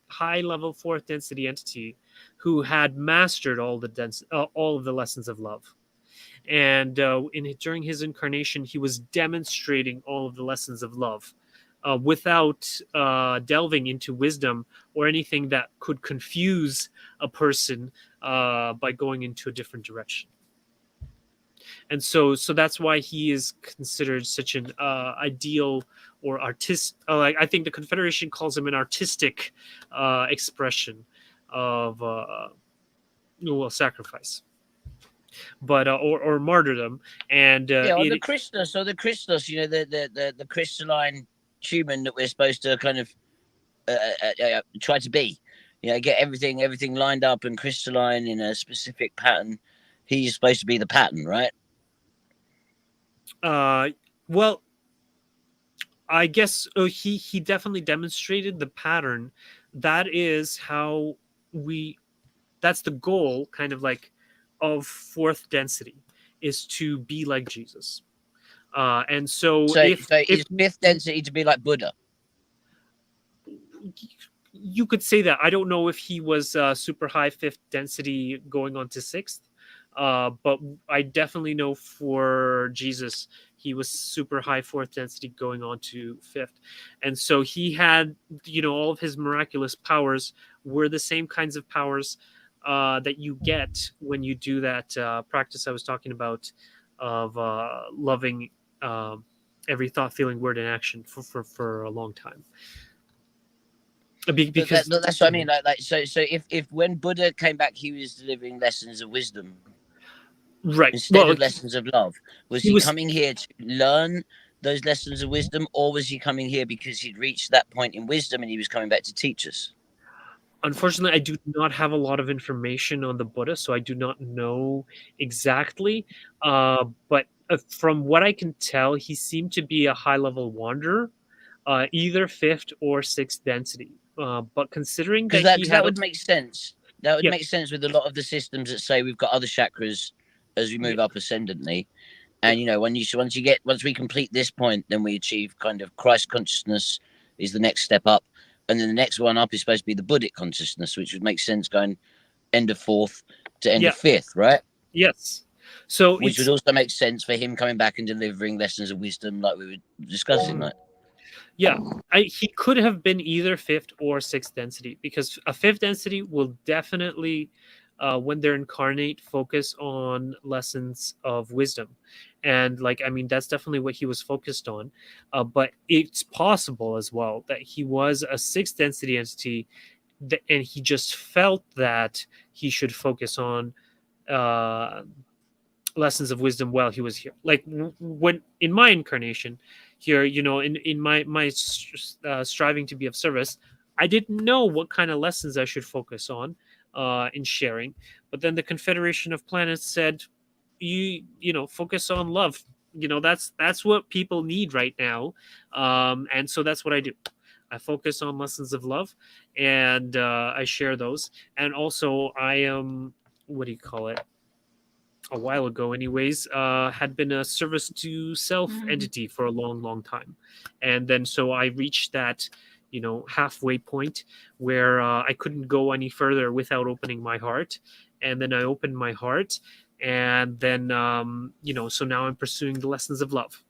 high level fourth density entity who had mastered all of the lessons of love. And during his incarnation, he was demonstrating all of the lessons of love without delving into wisdom or anything that could confuse a person by going into a different direction. And so that's why he is considered such an ideal or artist. Like I think the Confederation calls him an artistic expression of sacrifice, but or martyrdom. And the Christos, the crystalline human that we're supposed to kind of try to be. Get everything lined up and crystalline in a specific pattern. He's supposed to be the pattern, right? Well, I guess he definitely demonstrated the pattern. That is how that's the goal, kind of like, of fourth density, is to be like Jesus. And so if fifth density to be like Buddha. You could say that. I don't know if he was super high fifth density going on to sixth, but I definitely know for Jesus he was super high fourth density going on to fifth. And so he had, all of his miraculous powers were the same kinds of powers that you get when you do that practice I was talking about of loving every thought, feeling, word, and action for a long time. Because that's what I mean. So if when Buddha came back, he was delivering lessons of wisdom, right, instead of lessons of love. Was he coming here to learn those lessons of wisdom, or was he coming here because he'd reached that point in wisdom and he was coming back to teach us? Unfortunately, I do not have a lot of information on the Buddha, so I do not know exactly. But from what I can tell, he seemed to be a high-level wanderer, either fifth or sixth density. But considering Because that he that had, would make sense. That would yeah, make sense with a lot of the systems that say we've got other chakras as we move yeah, up ascendantly. And you know, once we complete this point, then we achieve kind of Christ consciousness is the next step up, and then the next one up is supposed to be the Buddhic consciousness, which would make sense going end of fourth to end yeah, of fifth, right? yes. So Which would it's also make sense for him coming back and delivering lessons of wisdom, like we were discussing. Like, yeah, he could have been either fifth or sixth density, because a fifth density will definitely, when they're incarnate, focus on lessons of wisdom. And like, I mean, that's definitely what he was focused on. But it's possible as well that he was a sixth density entity, and he just felt that he should focus on uh, lessons of wisdom while he was here. Like when in my incarnation here, in my striving to be of service, I didn't know what kind of lessons I should focus on in sharing. But then the Confederation of Planets said, focus on love. That's what people need right now, and so that's what I do. I focus on lessons of love, and I share those. And also, I am, what do you call it? A while ago anyways, had been a service to self entity for a long time. And then so I reached that halfway point where I couldn't go any further without opening my heart. And then I opened my heart, and then so now I'm pursuing the lessons of love,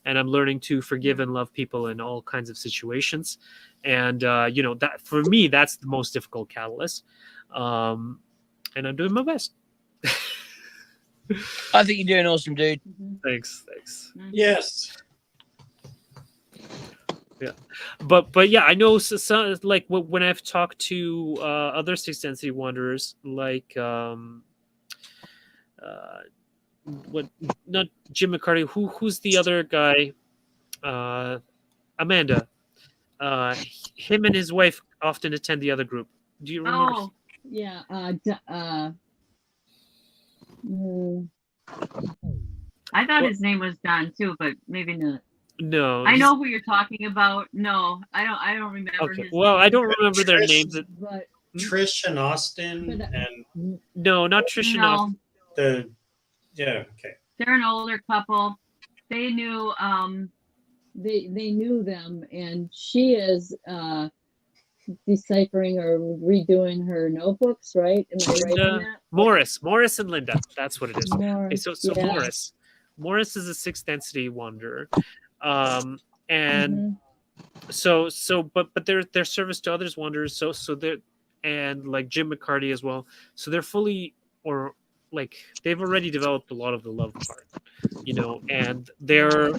and I'm learning to forgive and love people in all kinds of situations. And that for me, that's the most difficult catalyst. And I'm doing my best. I think you're doing awesome, dude. Thanks. Yes. Yeah, but yeah, I know some, like when I've talked to other sixth density wanderers, like what not Jim McCarty, who's the other guy, Amanda, him and his wife often attend the other group. Do you remember? Oh, Yeah. I thought Well- his name was Don too, but maybe not. No, I know who you're talking about. No, I don't remember Okay, his well, name. I don't remember their Trish- names. But Trish and Austin But, and No, not Trish and No, Austin. the okay. they're an older couple. They knew they knew them, and she is deciphering or redoing her notebooks, right? Am I right on that? Morris and Linda. That's what it is. Okay, Morris, so yeah. Morris is a sixth density wanderer, and Mhm. but their service to others wanderers. So they're, and like Jim McCarty as well. So they're fully, or like they've already developed a lot of the love part, and their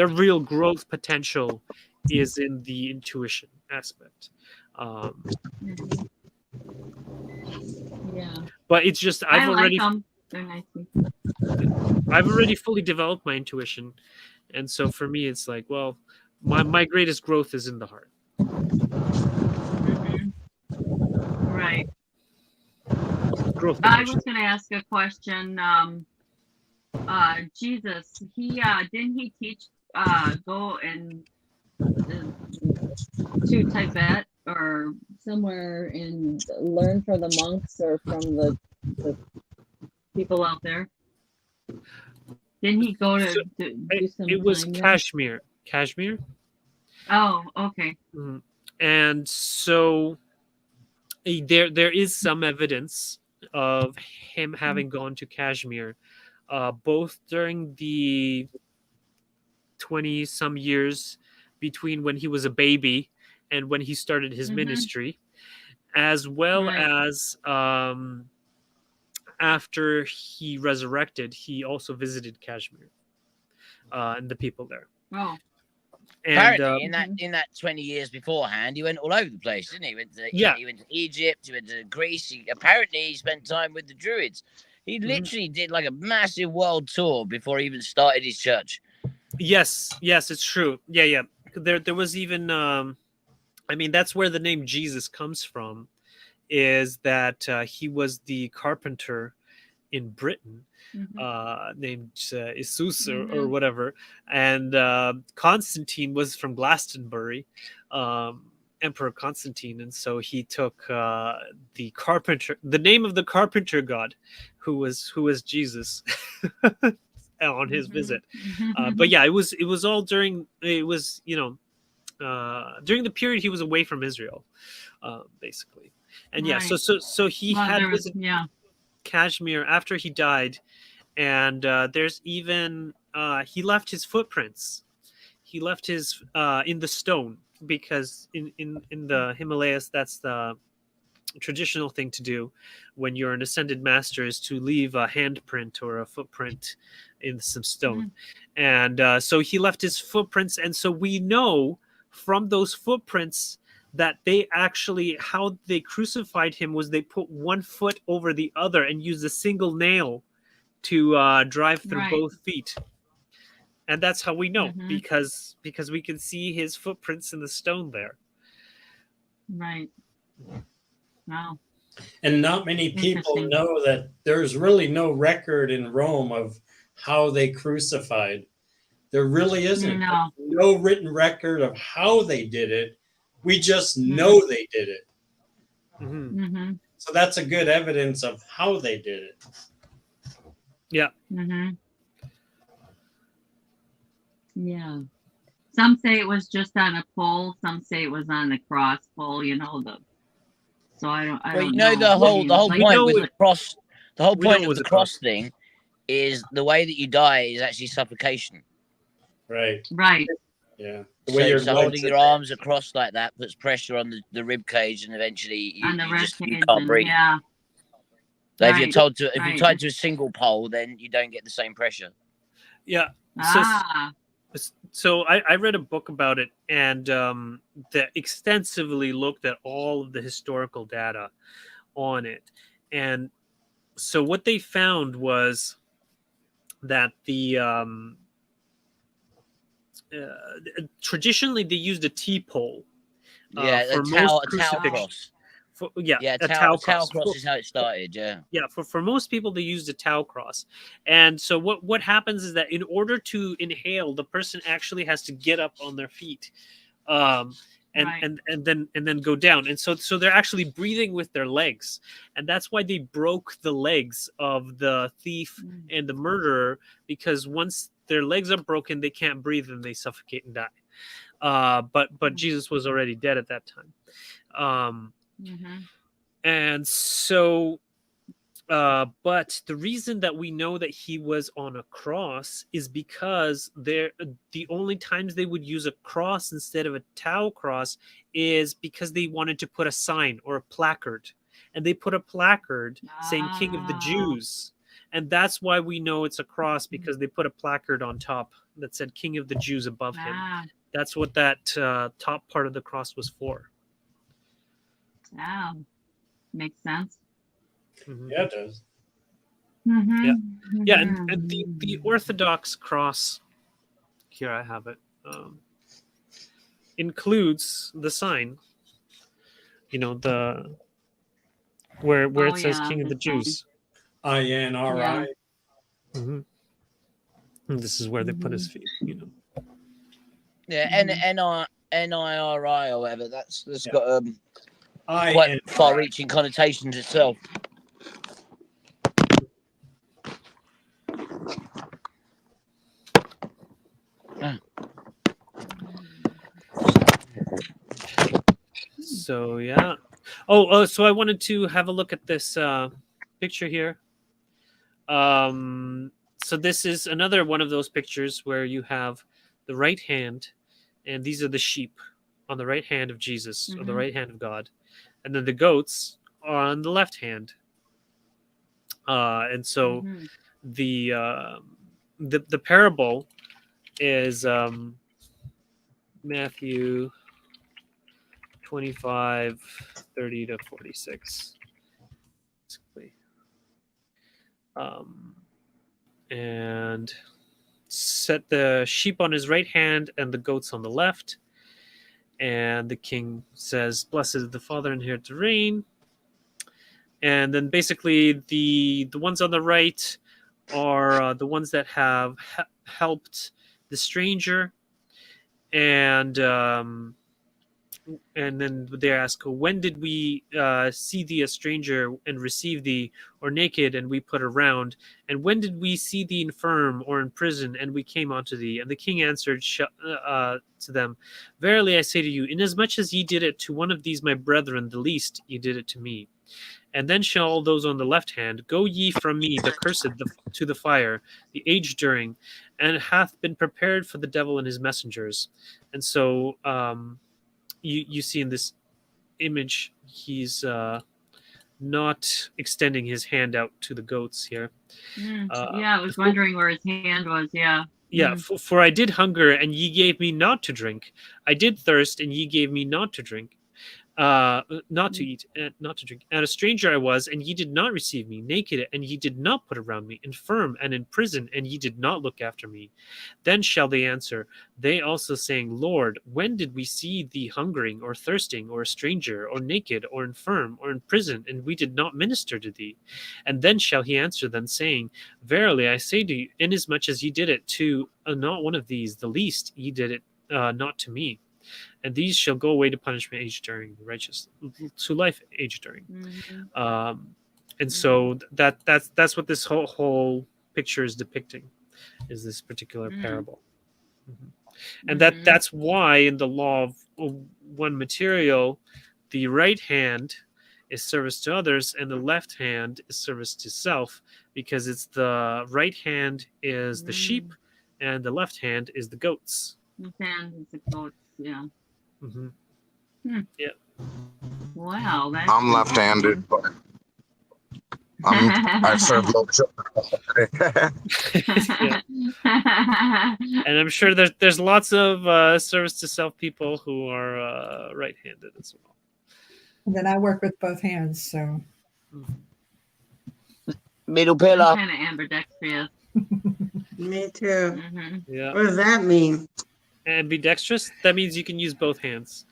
real growth potential is in the intuition aspect. Mhm. Yeah. But it's just I like them. They're nice people. I've already fully developed my intuition, and so for me it's like, well, my greatest growth is in the heart. Mhm. Right. Growth I potential. was going to ask a question. Jesus, he didn't he teach go and to Tibet or Somewhere and learn from the monks or from the people out there? Didn't he go to So, do some It was time there? Kashmir. Oh, okay. And so there is some evidence of him having gone to Kashmir, both during the 20 some years between when he was a baby and when he started his Mhm. ministry, as well Right. as after he resurrected, he also visited Kashmir and the people there. Oh, And Apparently, in that 20 years beforehand, he went all over the place, didn't he? He went to Egypt, he went to Greece. Apparently, he spent time with the Druids. He literally did like a massive world tour before he even started his church. Yes, yes, it's true. Yeah. There was even I mean, that's where the name Jesus comes from, is that he was the carpenter in Britain, Mhm. named Isus or Mhm. whatever, and Constantine was from Glastonbury, Emperor Constantine, and so he took the carpenter, the name of the carpenter god, who was Jesus, on his Mhm. visit. But yeah, it was all during, it was, during the period he was away from Israel, basically. And yeah, so Right. he Well, had there was, visited yeah. Kashmir after he died, and there's even he left his footprints. He left his in the stone, because in the Himalayas, that's the traditional thing to do when you're an ascended master, is to leave a handprint or a footprint in some stone. Mm. And so he left his footprints, and so we know from those footprints that they actually, how they crucified him was they put one foot over the other and used a single nail to drive through Right. both feet. And that's how we know, Mhm. because we can see his footprints in the stone there. Right. Wow. And not many people Interesting. know that there's really no record in Rome of how they crucified. There really isn't. No. No written record of how they did it. We just Mhm. know they did it. Hmm. Mhm. So that's a good evidence of how they did it. Yeah. Mhm. Yeah. Some say it was just on a pole. Some say it was on the cross pole. You know the. So I don't. I Well, you don't know know. the I whole mean, like We point it know with was the it. a. cross. The whole We know point it of was the a cross. cross thing is the way that you die is actually suffocation. Right. Right. Yeah. The way So, your so legs holding are. your arms across like that puts pressure on the rib cage, and eventually On the you rib just you cage, can't and breathe. yeah. So Right. if you're Right. tied to a single pole, then you don't get the same pressure. Yeah. So Ah. so I read a book about it, and that extensively looked at all of the historical data on it. And so what they found was that the traditionally they used a T-pole Yeah, for most a towel crucifixion. Oh. cross. Yeah, Yeah, a towel a towel cross. cross is how it started. Yeah. Yeah, for most people they used a towel cross. And so what happens is that in order to inhale, the person actually has to get up on their feet, um Right. and then go down. And so they're actually breathing with their legs, and that's why they broke the legs of the thief Mm. and the murderer, because once their legs are broken, they can't breathe and they suffocate and die. But Mm. Jesus was already dead at that time. Mhm. And so but the reason that we know that he was on a cross is because the only times they would use a cross instead of a towel cross is because they wanted to put a sign or a placard, and they put a placard saying "King of the Oh. Jews," and that's why we know it's a cross, because they put a placard on top that said "King of the Jews" above him. Ah. That's what that top part of the cross was for. Oh. Makes sense. Mhm. Yeah, it does. Yeah, Mhm. yeah, and the Mhm. Orthodox cross, here I have it, includes the sign, the where Oh it says yeah, "King of the the sign. Jews." Yeah. INRI. Hmm. And this is where they put his Mhm. feet. Yeah, Mhm. NIRI or whatever. That's Yeah. got quite INRI. far-reaching connotations itself. So yeah. Oh, so I wanted to have a look at this picture here. So this is another one of those pictures where you have the right hand, and these are the sheep on the right hand of Jesus, or the Mhm. right hand of God, and then the goats are on the left hand. And so Mhm. the parable is Matthew 25:30 to 46, basically. And set the sheep on his right hand and the goats on the left. And the king says, "Blessed is the Father, and here to reign." And then basically the ones on the right are the ones that have helped the stranger, and then they ask, "When did we see thee a stranger and receive thee, or naked and we put around? And when did we see thee infirm or in prison and we came unto thee?" And the king answered to them, "Verily I say to you, inasmuch as ye did it to one of these my brethren the least, ye did it to me. And then shall all those on the left hand go ye from me, the cursed, to the fire, the age during, and hath been prepared for the devil and his messengers." And so you see in this image, he's not extending his hand out to the goats here. Yeah, I was wondering where his hand was. Yeah. Yeah, for I did hunger, and ye gave me not to drink. I did thirst, and ye gave me not to drink. Not to eat, not to drink. And a stranger I was, and ye did not receive me. Naked, and ye did not put around me. Infirm and in prison, and ye did not look after me. Then shall they answer, they also saying, Lord, when did we see thee hungering, or thirsting, or a stranger, or naked, or infirm, or in prison, and we did not minister to thee? And then shall he answer them, saying, Verily I say to you, inasmuch as ye did it to not one of these, the least, ye did it not to me. And these shall go away to punishment age during, the righteous to life age during. And so that's what this whole picture is depicting, is this particular parable. And that's why in the law of one material, the right hand is service to others and the left hand is service to self, because it's the right hand is the sheep and the left hand is the goats. Left hand is the goats. Yeah. Yeah. Wow. That's I'm left-handed, but I serve little children. Yeah. And I'm sure there's lots of service to self people who are right-handed as well. And then I work with both hands, so. Middle pillar. I'm kind of ambidextrous. Me too. Yeah. What does that mean? Ambidextrous? That means you can use both hands.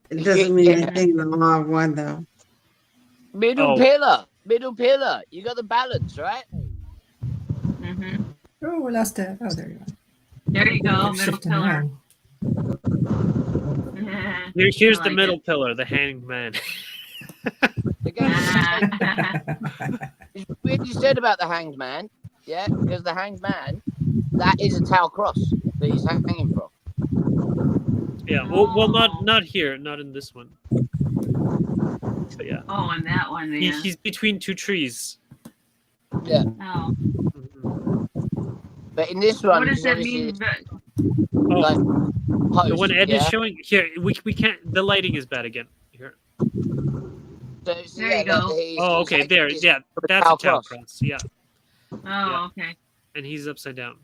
It doesn't mean anything in the law of one, though. Middle pillar. Middle pillar. You got the balance, right? Oh, we lost it. Oh, there you go. There you go. I'm Middle shifting pillar. around. Here's I the like middle it. pillar, the hanged man. It's weird you said about the hanged man, yeah, because the hanged man, that is a tau cross that he's hanging from. Yeah, well, not here, not in this one. But yeah. Oh, and that one, yeah. He's between two trees. Yeah. Oh. But in this one, What does that mean? Like, post, The one Ed is yeah? showing here, we can't. The lighting is bad again. Here. So, There you go. Oh, okay, there. Yeah, that's a tau cross. Yeah. Oh, okay. And he's upside down.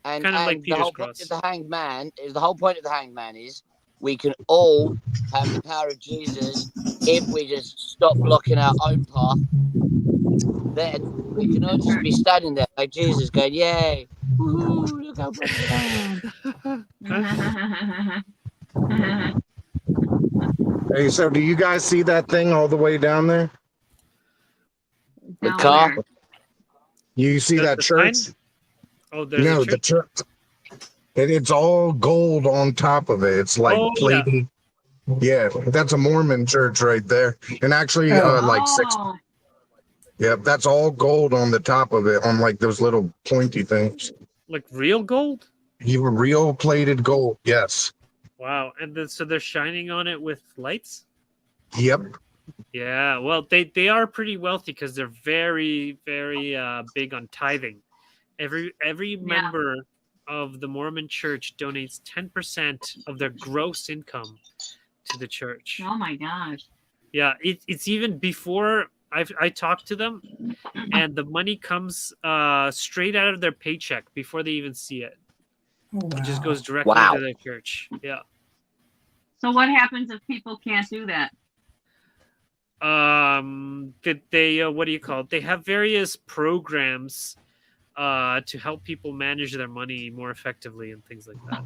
And, Kind of like the whole Peter's point of cross. the hanged man is we can all have the power of Jesus if we just stop blocking our own path. Then we can all just be standing there like Jesus, going, "Yay! Woohoo! Look how much Hey, so do you guys see that thing all the way down there? the car." Where? You see that The church? sign? Oh, there's No, a the church. church. It's all gold on top of it. It's like plated. Yeah, that's a Mormon church right there. And actually, like six. Yep, that's all gold on the top of it, on like those little pointy things. Like real gold? Real plated gold, yes. Wow. And then, so they're shining on it with lights? Yep. Yeah, well, they are pretty wealthy because they're very, very big on tithing. Every member of the Mormon Church donates 10% of their gross income to the church. Oh my gosh. Yeah, it's even before I talked to them, and the money comes straight out of their paycheck before they even see it. Oh, wow. It just goes directly to their church. Yeah. So what happens if people can't do that? That they what do you call it? They have various programs to help people manage their money more effectively and things like that.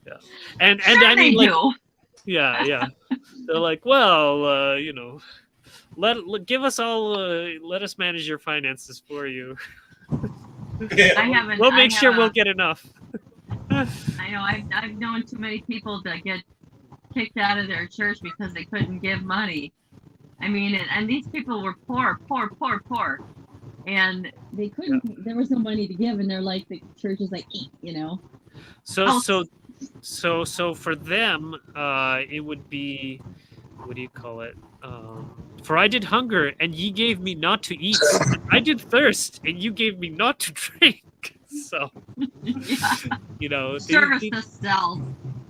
Yeah, and Sure I mean, they like, do. yeah, they're like, well, give us all, let us manage your finances for you. We'll make sure we'll get enough. I know I've known too many people to get kicked out of their church because they couldn't give money. I mean, and these people were poor, and they couldn't. There was no money to give, and they're like, the church is like, you know. So for them, it would be, what do you call it? For I did hunger, and ye gave me not to eat. And I did thirst, and you gave me not to drink. So, service to self.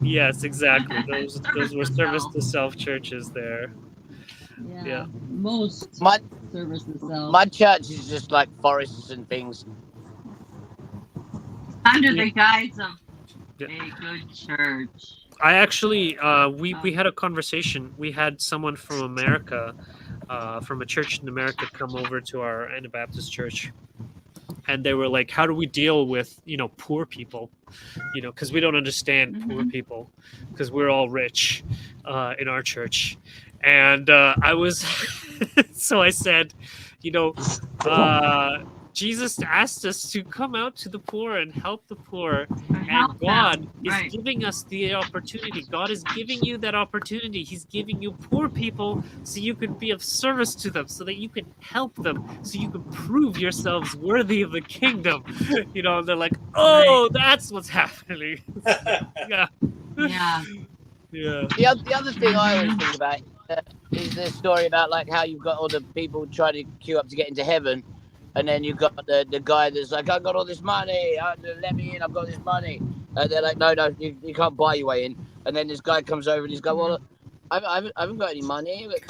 Yes, exactly. Those were service to self churches there. Yeah. Most service to self. My church is just like forests and things. Under the guise of a good church. I actually, we had a conversation. We had someone from America, from a church in America, come over to our Anabaptist church, and they were like, "How do we deal with poor people? Because we don't understand poor people, because we're all rich in our church." And I was, so I said, Jesus asked us to come out to the poor and help the poor, and God is giving us the opportunity. God is giving you that opportunity. He's giving you poor people so you can be of service to them, so that you can help them, so you can prove yourselves worthy of the kingdom. And they're like, "Oh, that's what's happening." Yeah. The other thing I always think about is the story about like how you've got all the people trying to queue up to get into heaven. And then you've got the guy that's like, "I've got all this money, let me in, I've got this money." And they're like, no, you can't buy your way in. And then this guy comes over and he's going, "Well, I haven't got any money, but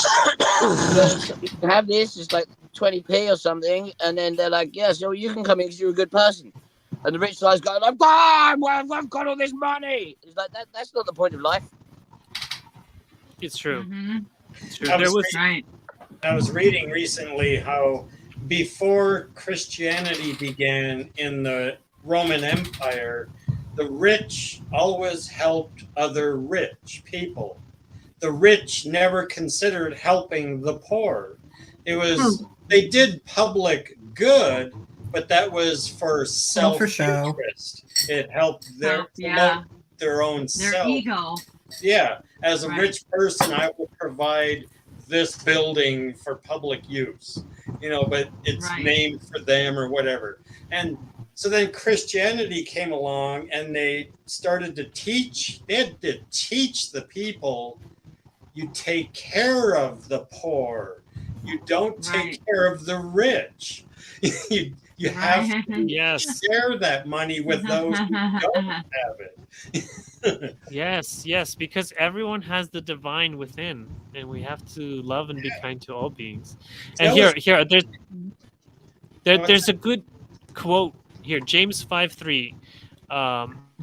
you can have this, it's like 20p or something." And then they're like, "Yeah, so you can come in because you're a good person." And the rich guy's going, "I've got all this money." It's like, that's not the point of life. It's true. It's true. I was reading recently how before Christianity began in the Roman Empire, the rich always helped other rich people. The rich never considered helping the poor. They did public good, but that was for self-interest. It helped promote their own self. Ego. Yeah, as a rich person, I will provide this building for public use, but it's named for them or whatever. And so then Christianity came along and they started to teach, they had to teach the people, you take care of the poor. You don't take care of the rich. You have to share that money with those who don't have it. Yes, because everyone has the divine within, and we have to love and be kind to all beings. And there's a good quote here, James 5:3.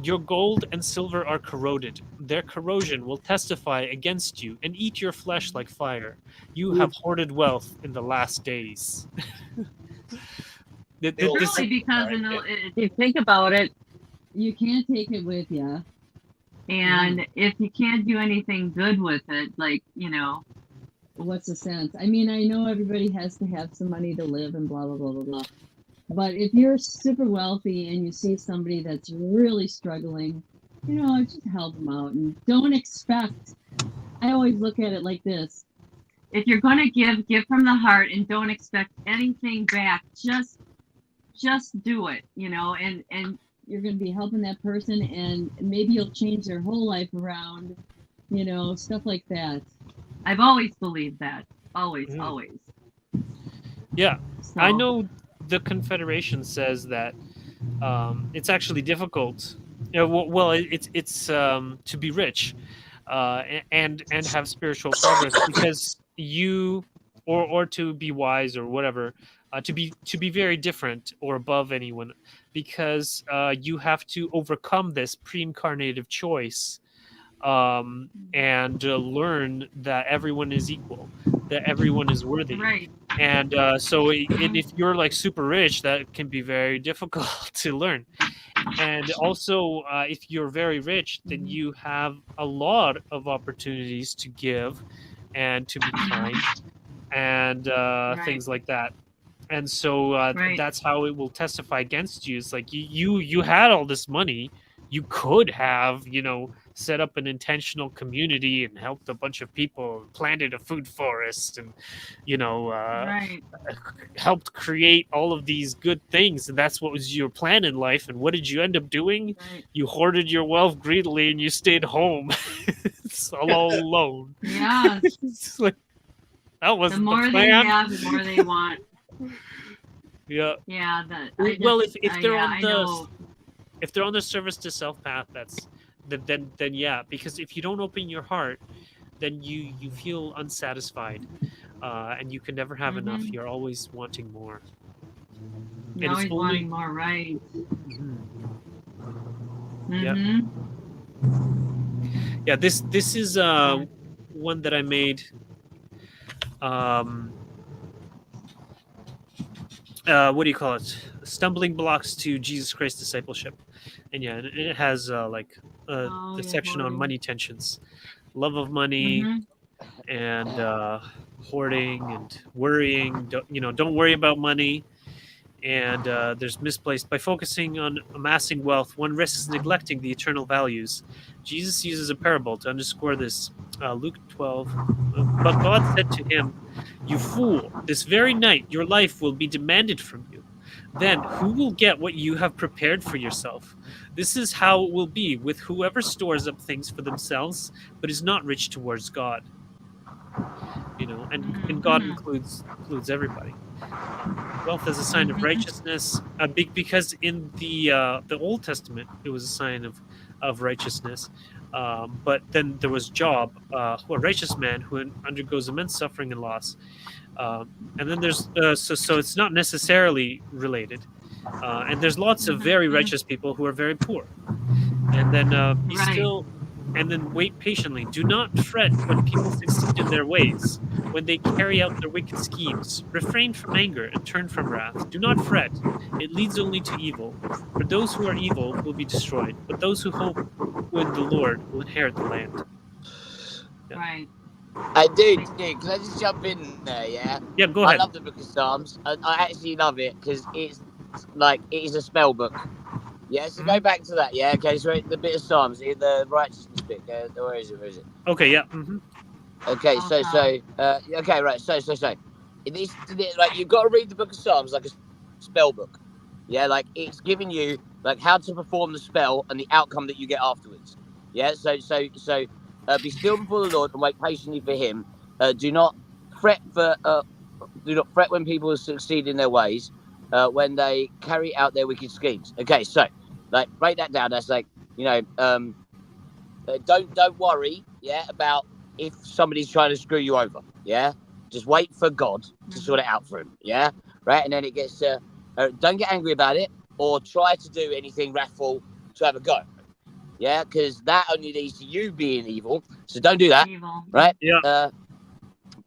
Your gold and silver are corroded. Their corrosion will testify against you and eat your flesh like fire. You have hoarded wealth in the last days. Because if you think about it, you can't take it with you. And if you can't do anything good with it, what's the sense? I mean, I know everybody has to have some money to live and blah, blah, blah, blah, blah. But if you're super wealthy and you see somebody that's really struggling, just help them out and don't expect. I always look at it like this. If you're going to give from the heart and don't expect anything back. Just do it, and you're going to be helping that person, and maybe you'll change their whole life around, stuff like that. I've always believed that. Always. Yeah. So. I know the Confederation says that it's actually difficult. It's to be rich and have spiritual progress because you, or to be wise or whatever, to be very different or above anyone, because you have to overcome this pre-incarnative choice and learn that everyone is equal, that everyone is worthy. Right. And and if you're like super rich, that can be very difficult to learn. And also, if you're very rich, then you have a lot of opportunities to give and to be kind and things like that. And so that's how it will testify against you. It's like you had all this money. You could have, set up an intentional community and helped a bunch of people, planted a food forest, and helped create all of these good things. And that's what was your plan in life. And what did you end up doing? You hoarded your wealth greedily and you stayed home all alone. Yeah. It's like, that wasn't the more the they plan. have, the more they want. Yeah. Yeah. If they're on if they're on the service to self path, then yeah. Because if you don't open your heart, then you feel unsatisfied, and you can never have enough. You're always wanting more. You're always wanting more, right? Yeah. Yeah. This is one that I made. What do you call it? Stumbling blocks to Jesus Christ discipleship, and yeah, it has the section on money tensions, love of money, and hoarding and worrying. Don't worry about money. And there's misplaced. By focusing on amassing wealth, one risks neglecting the eternal values. Jesus uses a parable to underscore this. Luke 12. But God said to him, "You fool, this very night your life will be demanded from you. Then who will get what you have prepared for yourself? This is how it will be with whoever stores up things for themselves, but is not rich towards God." And God includes everybody. Wealth as a sign of righteousness, because in the Old Testament it was a sign of righteousness, but then there was Job, a righteous man who undergoes immense suffering and loss, and then there's so it's not necessarily related, and there's lots of very righteous people who are very poor, and then be still. And then wait patiently. Do not fret when people succeed in their ways, when they carry out their wicked schemes. Refrain from anger and turn from wrath. Do not fret. It leads only to evil. For those who are evil will be destroyed, but those who hope in the Lord will inherit the land. Yeah. Right. Dude, can I just jump in there, yeah? Yeah, go ahead. I love the Book of Psalms. I actually love it because it is a spell book. Yeah, so go back to that, yeah? Okay, so the bit of Psalms, the righteousness bit, where is it? Okay, yeah. Okay, okay, right, so you've got to read the Book of Psalms like a spell book. Yeah, like it's giving you like how to perform the spell and the outcome that you get afterwards. Yeah, so be still before the Lord and wait patiently for him. Do not fret when people succeed in their ways, when they carry out their wicked schemes. Okay, so like break that down. That's like, don't worry, yeah, about if somebody's trying to screw you over. Yeah, just wait for God to sort it out for him. Yeah, right. And then it gets don't get angry about it or try to do anything wrathful to have a go. Yeah, because that only leads to you being evil. So don't do that. Right. Yeah.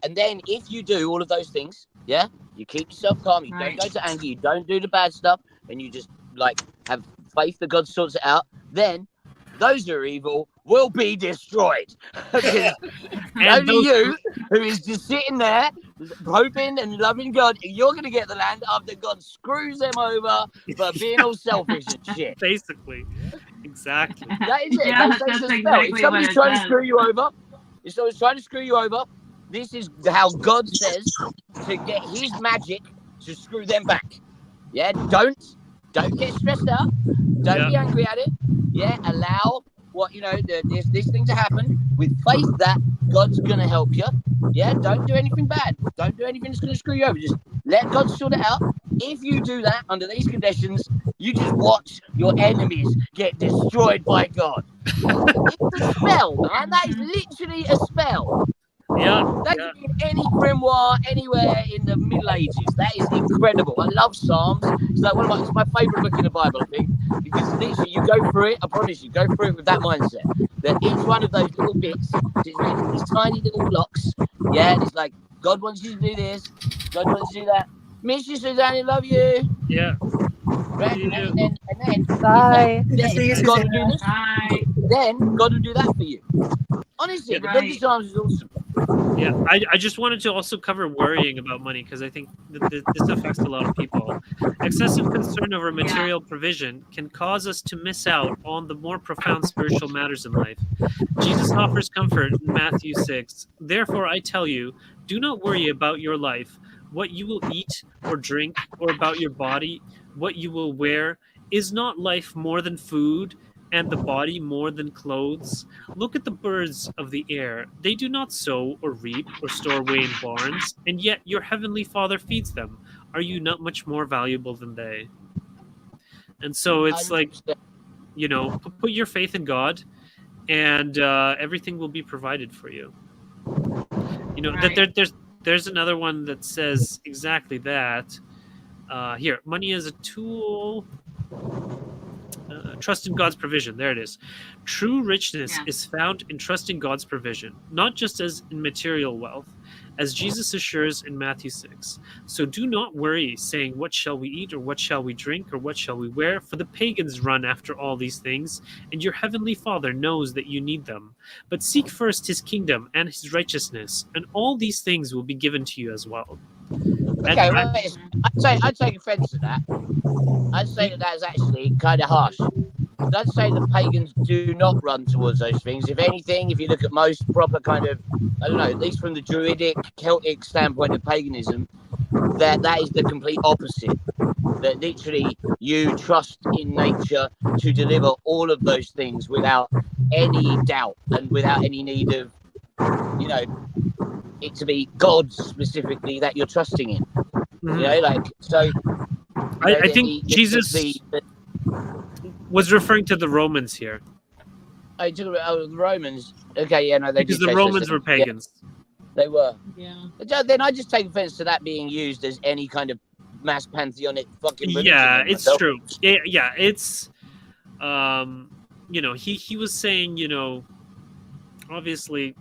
And then if you do all of those things, yeah, you keep yourself calm, you don't go to anger, you don't do the bad stuff, and you just like have faith that God sorts it out, then those who are evil will be destroyed. Only you, who is just sitting there hoping and loving God, you're going to get the land after God screws them over for being all selfish and shit. Basically. Exactly. That is it. Yeah, that's exactly if somebody's trying to screw you over, this is how God says to get his magic to screw them back. Yeah, don't get stressed out. Don't be angry at it. Yeah, allow this thing to happen with faith that God's gonna help you. Yeah, don't do anything bad. Don't do anything that's gonna screw you over. Just let God sort it out. If you do that under these conditions, you just watch your enemies get destroyed by God. It's a spell, man. That is literally a spell. Yeah. That could be in any grimoire anywhere in the Middle Ages. That is incredible. I love Psalms. It's like it's my favorite book in the Bible, I think, because literally you go through it. I promise you, go through it with that mindset. That each one of those little bits is made of these tiny little blocks. Yeah, and it's like God wants you to do this. God wants you to do that. Miss you, Suzanne. Love you. Yeah. Right? You do. And then Bye. then See you, God will Susanna. do this. Bye. Then God will do that for you. Honestly, Yeah. the book of Right. Psalms is awesome. Yeah, I just wanted to also cover worrying about money because I think this affects a lot of people. Excessive concern over Yeah. material provision can cause us to miss out on the more profound spiritual matters in life. Jesus offers comfort in Matthew 6. Therefore, I tell you, do not worry about your life, what you will eat or drink, or about your body, what you will wear. Is not life more than food, and the body more than clothes? Look at the birds of the air. They do not sow or reap or store away in barns, and yet your heavenly Father feeds them. Are you not much more valuable than they? And so it's like, 100%. put your faith in God, and everything will be provided for you. Right. There's another one that says exactly that. Here, money is a tool. Trust in God's provision. There it is. True richness Yeah. is found in trusting God's provision, not just as in material wealth, as Jesus assures in Matthew 6. So do not worry, saying, what shall we eat, or what shall we drink, or what shall we wear? For the pagans run after all these things, and your heavenly Father knows that you need them. But seek first his kingdom and his righteousness, and all these things will be given to you as well. And Okay, well, I'd take offence to that. I'd say that that's actually kind of harsh. I'd say the pagans do not run towards those things. If anything, if you look at most proper kind of, I don't know, at least from the Druidic, Celtic standpoint of paganism, that is the complete opposite. That literally you trust in nature to deliver all of those things without any doubt and without any need of, it to be God specifically that you're trusting in. So. I think Jesus was referring to the Romans here. I took about the Romans. Okay, yeah, no, they because did the Romans were pagans. Yeah, they were. Yeah. Then I just take offense to that being used as any kind of mass pantheonic fucking religion. Yeah, it's true. Yeah, it's he was saying, obviously,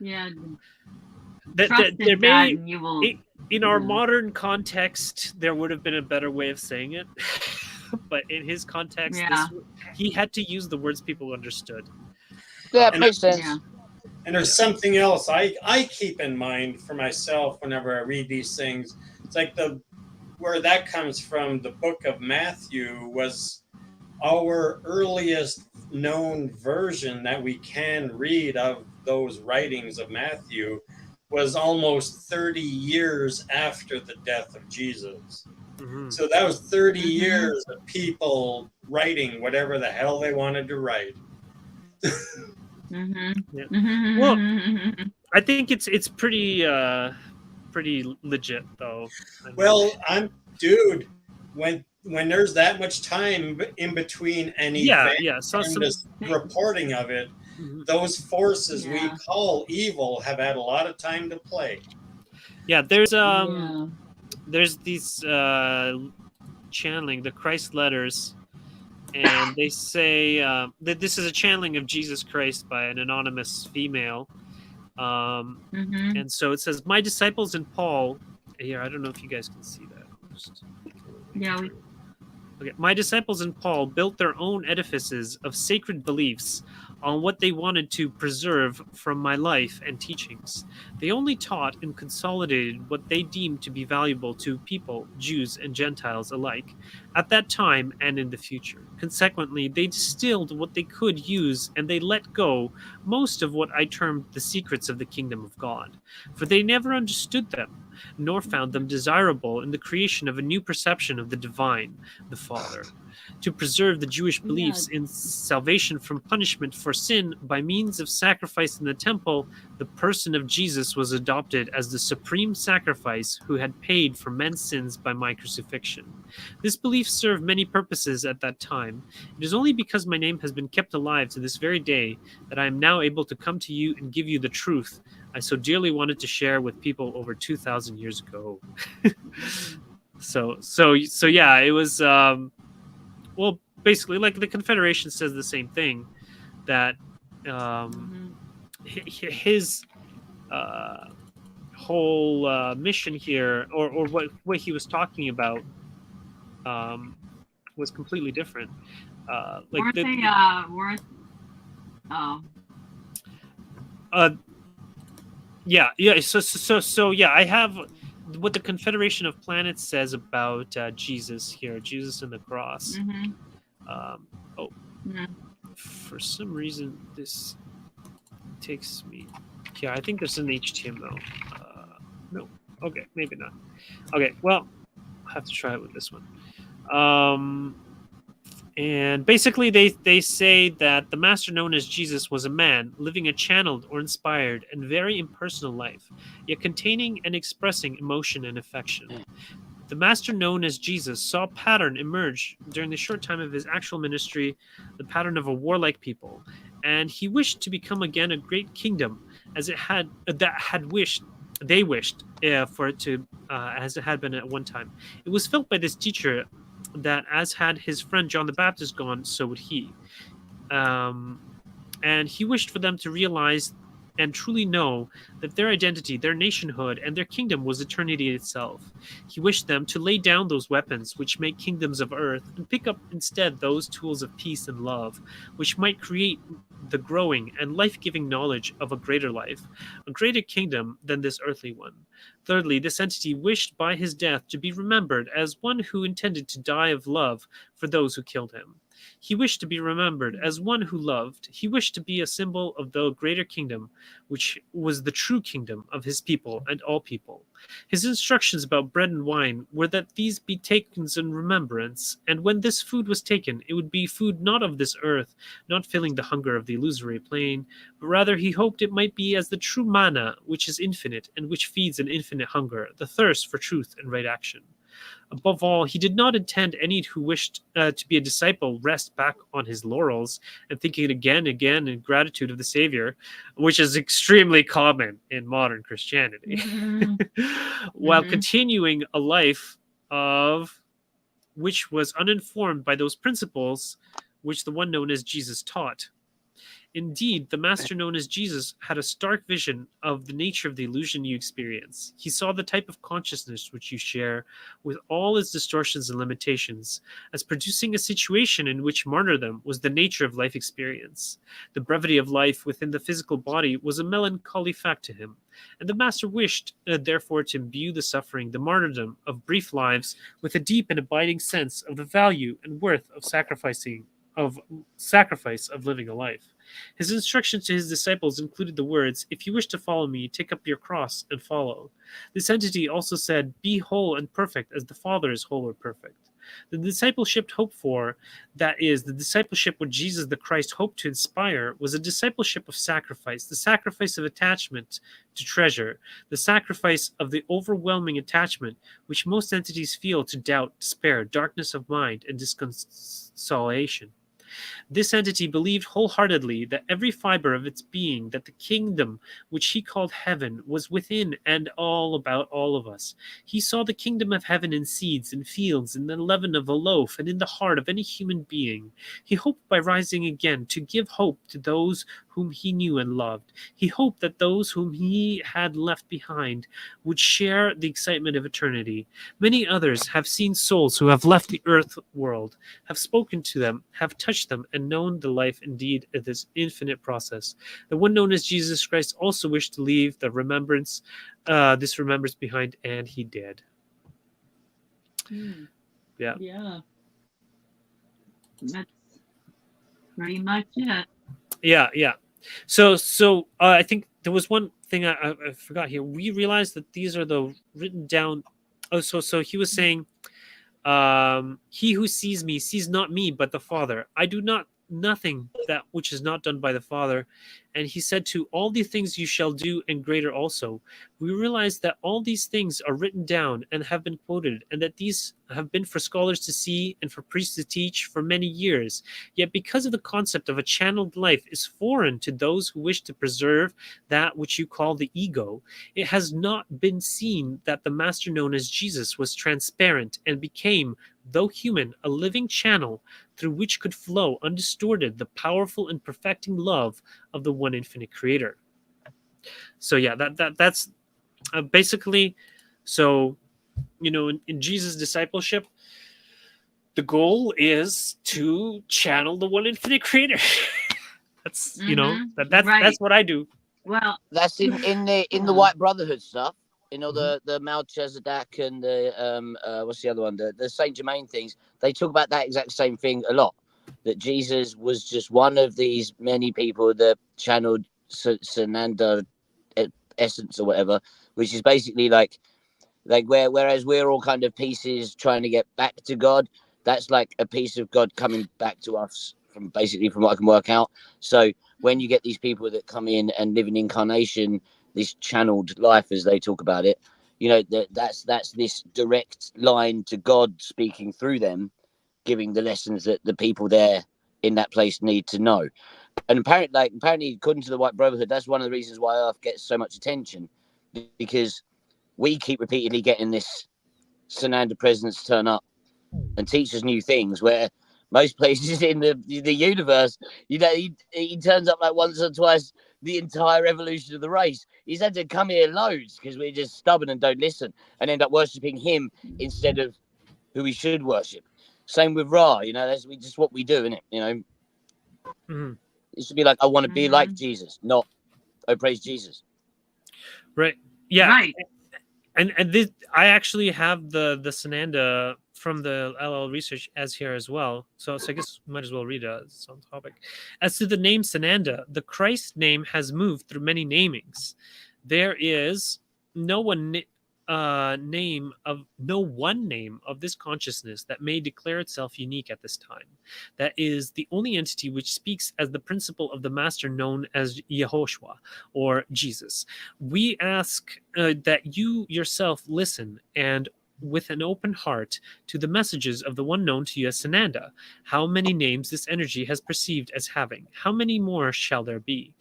Yeah. that there God may and you will. in our modern context there would have been a better way of saying it. But in his context, he had to use the words people understood. Yeah, makes sense. Yeah. And there's something else I keep in mind for myself whenever I read these things. It's like where that comes from. The book of Matthew was our earliest known version that we can read of those writings of Matthew was almost 30 years after the death of Jesus. Mm-hmm. So that was 30 years of people writing whatever the hell they wanted to write. Well, I think it's pretty legit though. Well, dude, when there's that much time in between an event and this reporting of it, those forces we call evil have had a lot of time to play. Yeah, there's these channeling the Christ letters, and they say that this is a channeling of Jesus Christ by an anonymous female. And so it says, my disciples and Paul here, I don't know if you guys can see that. Okay, my disciples and Paul built their own edifices of sacred beliefs on what they wanted to preserve from my life and teachings. They only taught and consolidated what they deemed to be valuable to people, Jews and Gentiles alike, at that time and in the future. Consequently, they distilled what they could use, and they let go most of what I termed the secrets of the kingdom of God, for they never understood them, nor found them desirable in the creation of a new perception of the divine, the Father. To preserve the Jewish beliefs in salvation from punishment for sin by means of sacrifice in the temple, the person of Jesus was adopted as the supreme sacrifice who had paid for men's sins by my crucifixion. This belief served many purposes at that time. It is only because my name has been kept alive to this very day that I am now able to come to you and give you the truth I so dearly wanted to share with people over 2,000 years ago. So yeah, it was well, basically, like the Confederation says the same thing, that his whole mission here, or what he was talking about, was completely different. Like weren't the, they? Weren't? Oh. yeah. So yeah, I have what the Confederation of Planets says about Jesus here, Jesus and the cross. Mm-hmm. Oh, Mm-hmm. for some reason this takes me. Yeah, I think there's an HTML. No. Okay, maybe not. Okay, well, I'll have to try it with this one. And basically, they say that the master known as Jesus was a man living a channeled or inspired and very impersonal life, yet containing and expressing emotion and affection. The master known as Jesus saw a pattern emerge during the short time of his actual ministry, the pattern of a warlike people, and he wished to become again a great kingdom, as it had that had wished they wished for it to as it had been at one time. It was felt by this teacher that as had his friend John the Baptist gone, so would he. And he wished for them to realize and truly know that their identity, their nationhood, and their kingdom was eternity itself. He wished them to lay down those weapons which make kingdoms of earth and pick up instead those tools of peace and love, which might create the growing and life-giving knowledge of a greater life, a greater kingdom than this earthly one. Thirdly, this entity wished by his death to be remembered as one who intended to die of love for those who killed him. He wished to be remembered as one who loved. He wished to be a symbol of the greater kingdom, which was the true kingdom of his people and all people. His instructions about bread and wine were that these be taken in remembrance, and when this food was taken, it would be food not of this earth, not filling the hunger of the illusory plane, but rather he hoped it might be as the true manna, which is infinite and which feeds an infinite hunger, the thirst for truth and right action. Above all, he did not intend any who wished to be a disciple rest back on his laurels and thinking again in gratitude of the Savior, which is extremely common in modern Christianity, while continuing a life of which was uninformed by those principles which the one known as Jesus taught. Indeed, the master known as Jesus had a stark vision of the nature of the illusion you experience. He saw the type of consciousness which you share, with all its distortions and limitations, as producing a situation in which martyrdom was the nature of life experience. The brevity of life within the physical body was a melancholy fact to him, and the master wished, therefore, to imbue the suffering, the martyrdom of brief lives, with a deep and abiding sense of the value and worth of sacrifice of living a life. His instructions to his disciples included the words, "If you wish to follow me, take up your cross and follow." This entity also said, "Be whole and perfect as the Father is whole or perfect." The discipleship hoped for, that is, the discipleship which Jesus the Christ hoped to inspire, was a discipleship of sacrifice, the sacrifice of attachment to treasure, the sacrifice of the overwhelming attachment which most entities feel to doubt, despair, darkness of mind, and disconsolation. This entity believed wholeheartedly that every fiber of its being, that the kingdom which he called heaven was within and all about all of us. He saw the kingdom of heaven in seeds, in fields, in the leaven of a loaf, and in the heart of any human being. He hoped by rising again to give hope to those whom he knew and loved. He hoped that those whom he had left behind would share the excitement of eternity. Many others have seen souls who have left the earth world, have spoken to them, have touched them, and known the life indeed of this infinite process. The one known as Jesus Christ also wished to leave the remembrance, this remembrance behind, and he did. Yeah. Yeah. That's pretty much it. Yeah. So I think there was one thing I forgot here. We realized that these are the written down. Oh, so he was saying, he who sees me sees not me but the Father. I do not nothing that which is not done by the Father. And he said to all these things you shall do, and greater also. We realize that all these things are written down and have been quoted, and that these have been for scholars to see and for priests to teach for many years. Yet because of the concept of a channeled life is foreign to those who wish to preserve that which you call the ego, it has not been seen that the master known as Jesus was transparent and became, though human, a living channel through which could flow undistorted the powerful and perfecting love of the one infinite creator. So yeah, that's Basically, so in Jesus' discipleship, the goal is to channel the one infinite creator. That's that's what I do. Well, that's in the White Brotherhood stuff. The Melchizedek and the what's the other one? The Saint Germain things. They talk about that exact same thing a lot. That Jesus was just one of these many people that channeled Sananda essence or whatever, which is basically like whereas we're all kind of pieces trying to get back to God, that's like a piece of God coming back to us from what I can work out. So when you get these people that come in and live in incarnation, this channeled life as they talk about it, that's this direct line to God speaking through them, giving the lessons that the people there in that place need to know. And apparently according to the White Brotherhood, that's one of the reasons why Earth gets so much attention, because we keep repeatedly getting this Sananda presence turn up and teach us new things, where most places in the universe, he turns up like once or twice the entire evolution of the race. He's had to come here loads because we're just stubborn and don't listen and end up worshipping him instead of who we should worship. Same with Ra, that's just what we do, isn't it? It should be like, I want to be like Jesus, not oh praise Jesus. Right. Yeah. Right. And this, I actually have the Sananda from the LL research as here as well. So I guess we might as well read it. It's on topic. As to the name Sananda, the Christ name has moved through many namings. There is no one name of this consciousness that may declare itself unique at this time. That is the only entity which speaks as the principle of the master known as Yehoshua or Jesus. We ask that you yourself listen and with an open heart to the messages of the one known to you as Sananda. How many names this energy has perceived as having? How many more shall there be?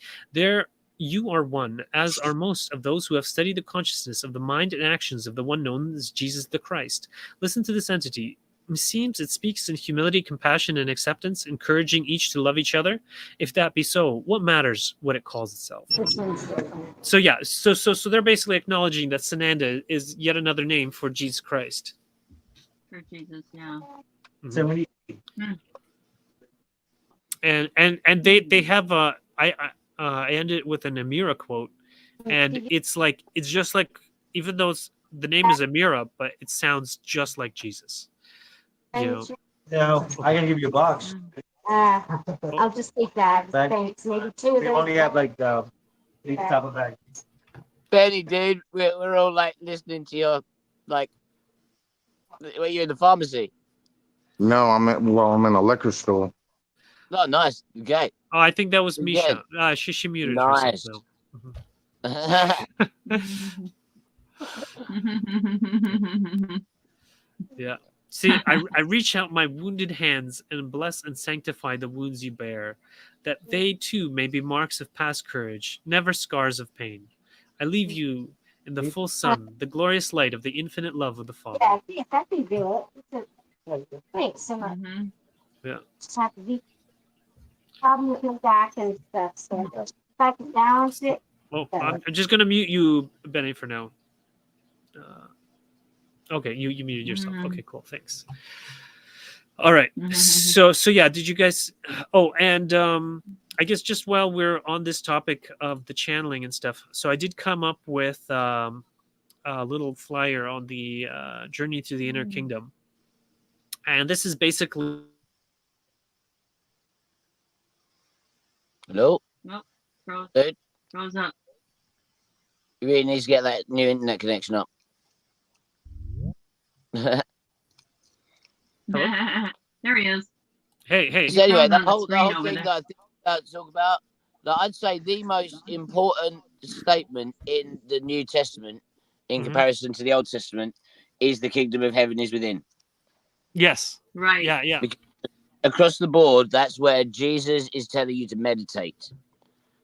You are one, as are most of those who have studied the consciousness of the mind and actions of the one known as Jesus the Christ. Listen to this entity. It seems it speaks in humility, compassion, and acceptance, encouraging each to love each other. If that be so, what matters what it calls itself? So yeah, so they're basically acknowledging that Sananda is yet another name for Jesus Christ. For Jesus, yeah. And they have I ended with an Amira quote, and it's just like, even though the name is Amira, but it sounds just like Jesus. No, I can give you a box. I'll just take that. Thanks. Maybe two of those. We only have like these type of bags. Benny, dude, we're all like listening to your were you in the pharmacy? No, I'm in a liquor store. Oh, nice. Okay. Oh, I think that was Misha. She muted nice. herself now. Yeah. See, I reach out my wounded hands and bless and sanctify the wounds you bear, that they too may be marks of past courage, never scars of pain. I leave you in the full sun, the glorious light of the infinite love of the Father. Yeah, that can do it. Thanks so much. Yeah. Just have to be problem with my back and stuff. So if I can balance it. Oh, I'm just gonna mute you, Benny, for now. Okay, you muted yourself. Okay, cool. Thanks. All right. So yeah, did you guys? Oh, and I guess just while we're on this topic of the channeling and stuff, so I did come up with a little flyer on the journey to the inner kingdom, and this is basically. Hello. Nope. Froze up. You really need to get that new internet connection up. There he is. Hey. So anyway, the whole thing that I think about to talk about, I'd say the most important statement in the New Testament, in comparison to the Old Testament, is the kingdom of heaven is within. Yes. Right. Yeah. Because across the board, that's where Jesus is telling you to meditate.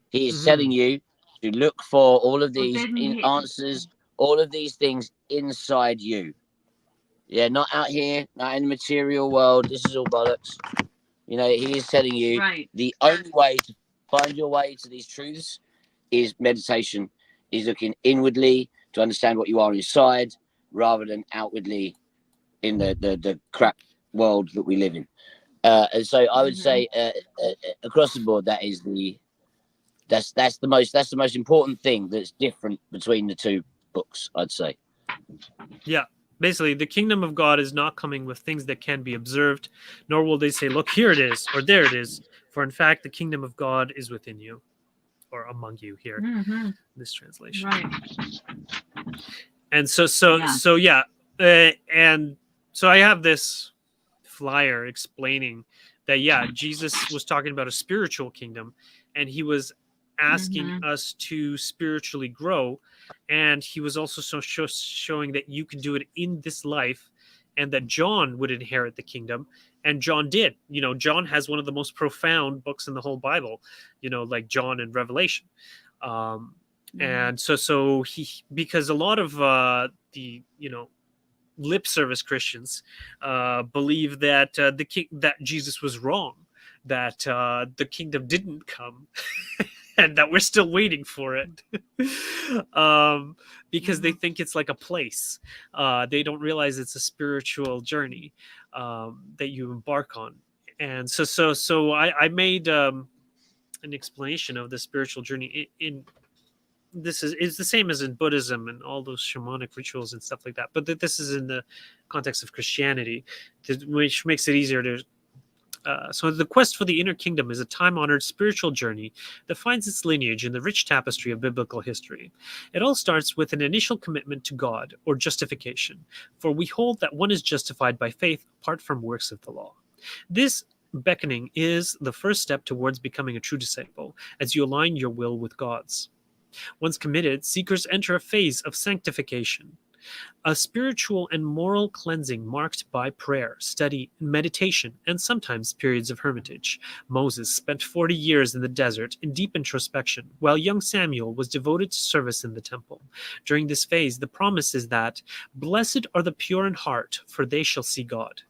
He is telling you to look for all of these answers, all of these things inside you. Yeah, not out here, not in the material world. This is all bollocks. He is telling you the only way to find your way to these truths is meditation, is looking inwardly, to understand what you are inside, rather than outwardly in the crap world that we live in. And so I would say across the board, that's the most important thing that's different between the two books, I'd say. Yeah. Basically, the kingdom of God is not coming with things that can be observed, nor will they say, look, here it is, or there it is. For in fact, the kingdom of God is within you, or among you here, this translation. Right. And so I have this flyer explaining that, Jesus was talking about a spiritual kingdom, and he was asking us to spiritually grow. And he was also showing that you can do it in this life, and that John would inherit the kingdom. And John did. John has one of the most profound books in the whole Bible, like John and Revelation. And so he, because a lot of the lip service Christians believe that that Jesus was wrong, that the kingdom didn't come, and that we're still waiting for it, because they think it's like a place. They don't realize it's a spiritual journey that you embark on. And so I made an explanation of the spiritual journey in this is the same as in Buddhism and all those shamanic rituals and stuff like that. But this is in the context of Christianity, which makes it easier to. So the quest for the inner kingdom is a time-honored spiritual journey that finds its lineage in the rich tapestry of biblical history. It all starts with an initial commitment to God, or justification, for we hold that one is justified by faith apart from works of the law. This beckoning is the first step towards becoming a true disciple, as you align your will with God's. Once committed, seekers enter a phase of sanctification, a spiritual and moral cleansing marked by prayer, study, meditation, and sometimes periods of hermitage. Moses spent 40 years in the desert in deep introspection, while young Samuel was devoted to service in the temple. During this phase, the promise is that, "Blessed are the pure in heart, for they shall see God,"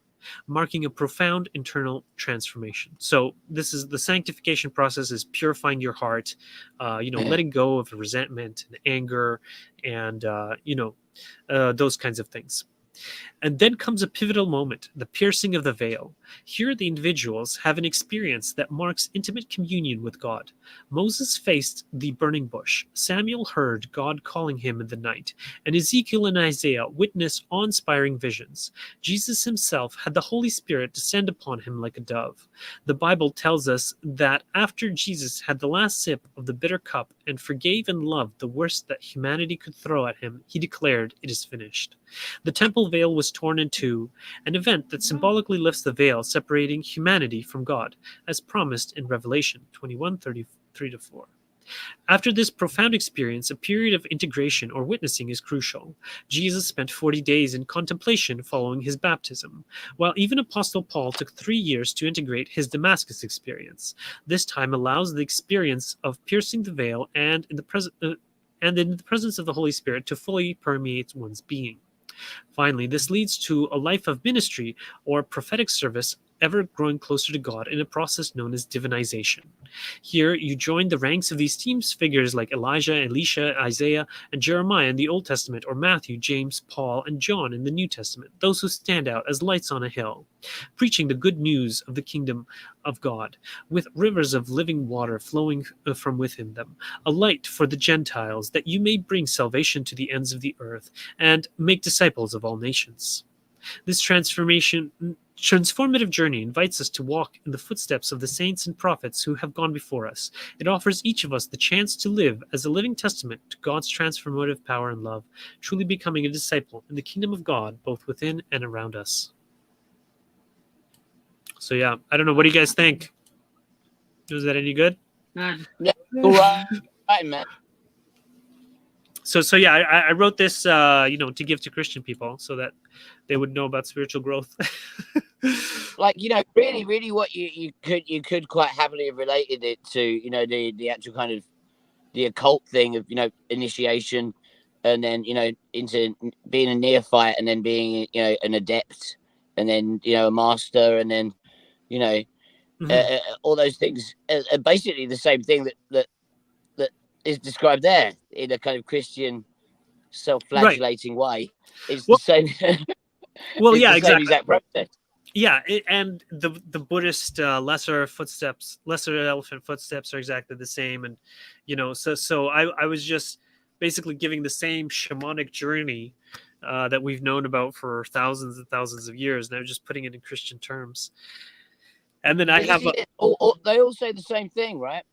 marking a profound internal transformation. So this is the sanctification process, is purifying your heart, letting go of resentment and anger and, those kinds of things. And then comes a pivotal moment, the piercing of the veil. Here the individuals have an experience that marks intimate communion with God. Moses faced the burning bush. Samuel heard God calling him in the night. And Ezekiel and Isaiah witnessed awe-inspiring visions. Jesus himself had the Holy Spirit descend upon him like a dove. The Bible tells us that after Jesus had the last sip of the bitter cup and forgave and loved the worst that humanity could throw at him, he declared, "It is finished." The temple veil was torn in two, an event that symbolically lifts the veil separating humanity from God, as promised in Revelation 21:33-4. After this profound experience, a period of integration or witnessing is crucial. Jesus spent 40 days in contemplation following his baptism, while even Apostle Paul took 3 years to integrate his Damascus experience. This time allows the experience of piercing the veil and in the presence of the Holy Spirit to fully permeate one's being. Finally, this leads to a life of ministry or prophetic service, ever growing closer to God in a process known as divinization. Here, you join the ranks of these teams figures like Elijah, Elisha, Isaiah, and Jeremiah in the Old Testament, or Matthew, James, Paul, and John in the New Testament, those who stand out as lights on a hill, preaching the good news of the kingdom of God, with rivers of living water flowing from within them, a light for the Gentiles, that you may bring salvation to the ends of the earth, and make disciples of all nations. This transformative journey invites us to walk in the footsteps of the saints and prophets who have gone before us. It offers each of us the chance to live as a living testament to God's transformative power and love, truly becoming a disciple in the kingdom of God, both within and around us. So yeah, I don't know. What do you guys think? Was that any good? Good. Yeah, all right, man. So yeah, I wrote this, to give to Christian people so that they would know about spiritual growth. Like, really what you could quite happily have related it to, the actual kind of the occult thing of, initiation, and then, into being a neophyte, and then being, an adept, and then, a master, and then, all those things are basically the same thing that is described there in a kind of Christian self-flagellating way. It's Well- the same. Well, it's yeah, the same exactly. exact process. Yeah, and the Buddhist lesser elephant footsteps are exactly the same, and so I was just basically giving the same shamanic journey that we've known about for thousands and thousands of years, and I was just putting it in Christian terms. And then I But have they all say the same thing, right?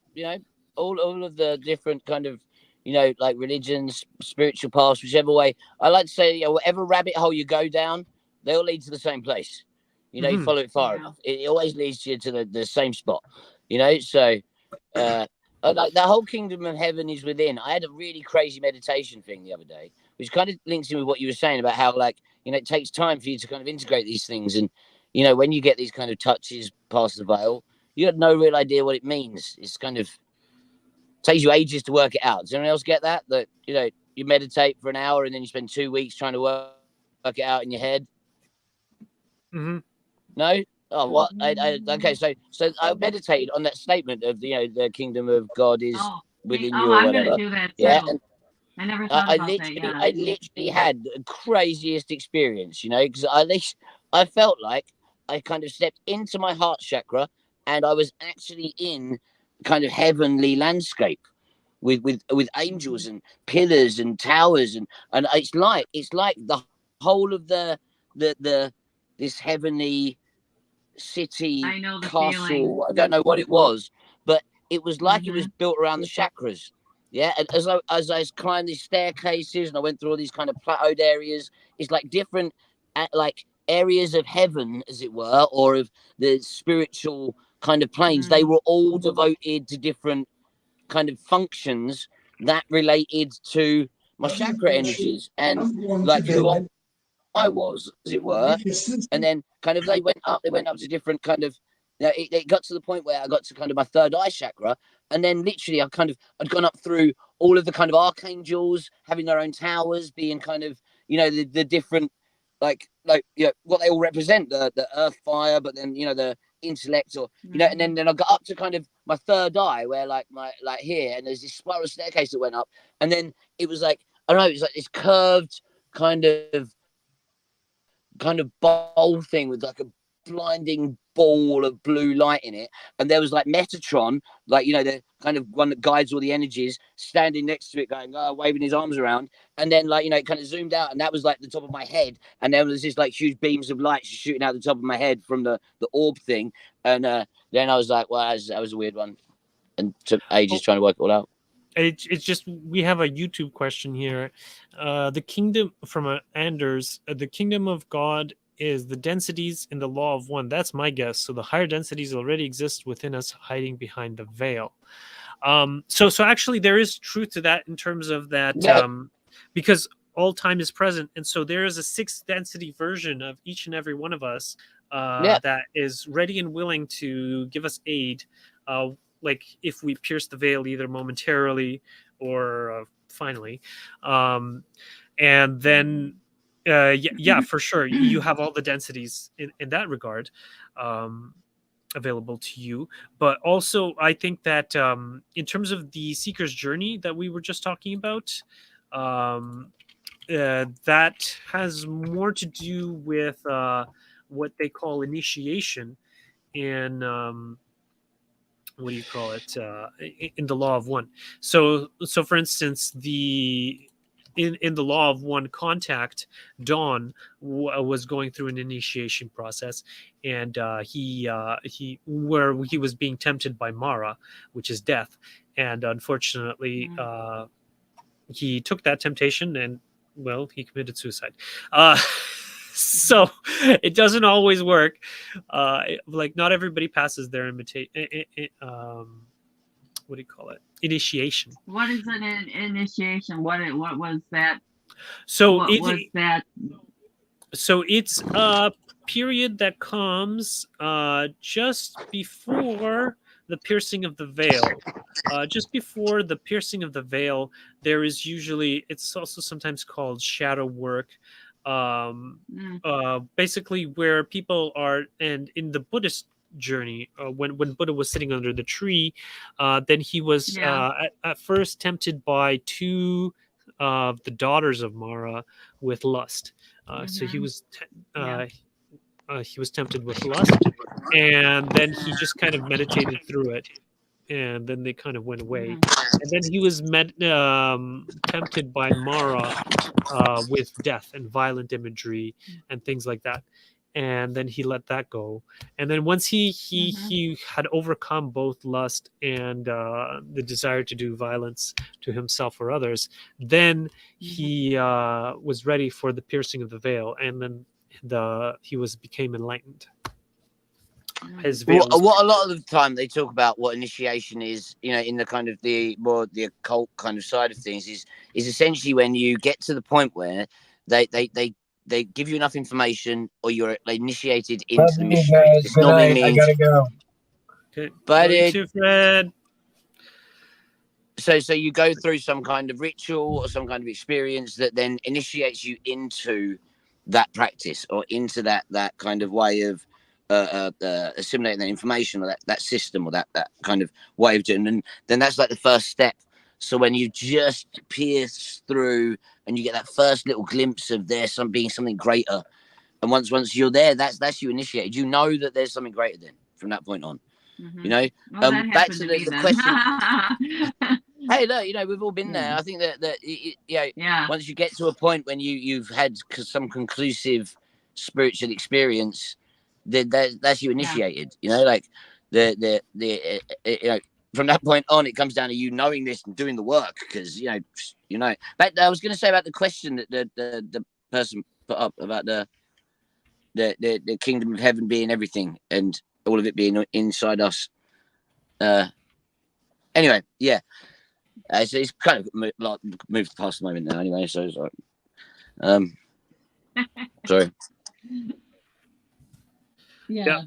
All of the different kind of like religions, spiritual paths, whichever way. I like to say, whatever rabbit hole you go down, they all lead to the same place. You follow it far enough, it always leads you to the same spot. So like the whole kingdom of heaven is within. I had a really crazy meditation thing the other day, which kind of links in with what you were saying about how, like, it takes time for you to kind of integrate these things. And when you get these kind of touches past the veil, you have no real idea what it means. It's kind of takes you ages to work it out. Does anyone else get that you meditate for an hour and then you spend 2 weeks trying to work it out in your head? No? Oh, what? Okay, so I meditated on that statement of the kingdom of God is within you or I'm whatever. gonna do that too. Yeah, I never thought I about literally, that. Yeah. I literally had the craziest experience, because I felt like I kind of stepped into my heart chakra and I was actually in kind of heavenly landscape with angels and pillars and towers and it's like the whole of the this heavenvenly city I know the castle. feeling. I don't know what it was, but it was like it was built around the chakras. Yeah, and as I climbed these staircases and I went through all these kind of plateaued areas, it's like different like areas of heaven, as it were, or of the spiritual kind of planes. They were all devoted to different kind of functions that related to my chakra energies and like who I was, as it were. And then kind of they went up to different kind of it got to the point where I got to kind of my third eye chakra, and then literally I'd gone up through all of the kind of archangels having their own towers, being kind of the different like what they all represent, the earth, fire, but then the intellect, or and then I got up to kind of my third eye where like here, and there's this spiral staircase that went up, and then it was like, I don't know, it was like this curved kind of bowl thing with like a blinding ball of blue light in it, and there was like Metatron, like the kind of one that guides all the energies, standing next to it going waving his arms around, and then like it kind of zoomed out, and that was like the top of my head, and there was this like huge beams of light shooting out the top of my head from the orb thing, and then I was like, well, that was a weird one, and took ages trying to work it all out. It's just, we have a YouTube question here. The kingdom from Anders, the kingdom of God is the densities in the law of one. That's my guess. So the higher densities already exist within us, hiding behind the veil. So actually there is truth to that in terms of that, because all time is present, and so there is a sixth density version of each and every one of us that is ready and willing to give us aid. Like if we pierce the veil either momentarily or finally, and then for sure you have all the densities in that regard available to you. But also I think that in terms of the seeker's journey that we were just talking about, that has more to do with what they call initiation in what do you call it, in the law of one. So for instance, in the law of one contact, Dawn was going through an initiation process, and he was being tempted by Mara, which is death, and unfortunately he took that temptation and, well, he committed suicide. So it doesn't always work. Like not everybody passes their what do you call it? Initiation. What is an initiation? What was that? So what was that? So it's a period that comes just before the piercing of the veil. Just before the piercing of the veil, there is usually, it's also sometimes called shadow work. Basically where people are, and in the Buddhist journey, when Buddha was sitting under the tree, then he was at first tempted by two of the daughters of Mara with lust. So he was tempted with lust, and then he just kind of meditated through it, and then they kind of went away. And then he was tempted by Mara with death and violent imagery and things like that. And then he let that go. And then once he had overcome both lust and the desire to do violence to himself or others, then he was ready for the piercing of the veil, and then he became enlightened. His veil was what a lot of the time they talk about what initiation is, in the kind of the more the occult kind of side of things, is essentially when you get to the point where they give you enough information, or you're initiated into the mystery. This normally means I gotta go. Okay. But Love you too, Fred. So you go through some kind of ritual or some kind of experience that then initiates you into that practice, or into that kind of way of assimilating that information, or that system, or that kind of way of doing. And then that's like the first step. So when you just pierce through and you get that first little glimpse of there being something greater, and once you're there, that's you initiated. You know that there's something greater then from that point on. Back to the question. Hey, look, we've all been there. I think that once you get to a point when you've had some conclusive spiritual experience, then that's you initiated. Like from that point on, it comes down to you knowing this and doing the work, because But I was going to say about the question that the person put up about the kingdom of heaven being everything and all of it being inside us. Anyway, yeah. So it's kind of moved past the moment now. Anyway, so it's sorry. Yeah.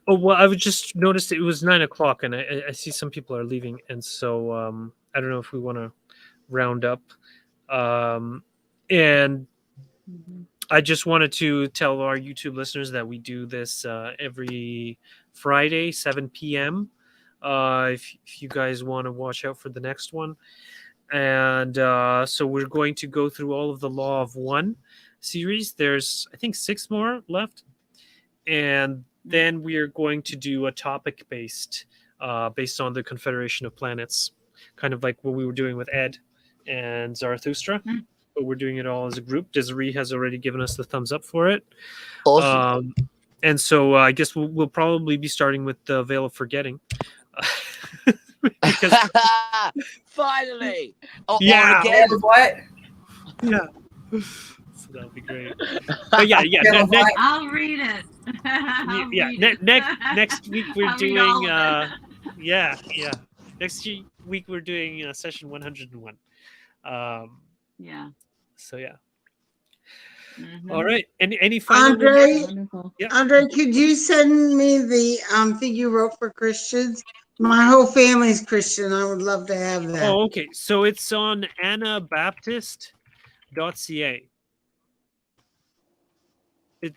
Oh well, I would just noticed it was 9:00, and I see some people are leaving, and so I don't know if we want to round up. And I just wanted to tell our YouTube listeners that we do this every Friday, 7 p.m. If you guys want to watch out for the next one. And so we're going to go through all of the Law of One series. There's, I think, 6 more left. And then we are going to do a topic based on the Confederation of Planets, kind of like what we were doing with Ed and Zarathustra. But we're doing it all as a group. Desiree has already given us the thumbs up for it. Awesome. And so I guess we'll probably be starting with the Veil of Forgetting. Because finally, yeah, again. What? Yeah. So that'll be great. But yeah. I'll read it. Next week we're doing. Next week we're doing session 101. Yeah. So yeah. All right. Any final Andre? Yeah. Andre, could you send me the thing you wrote for Christians? My whole family's Christian. I would love to have that. Oh, okay. So it's on anabaptist.ca.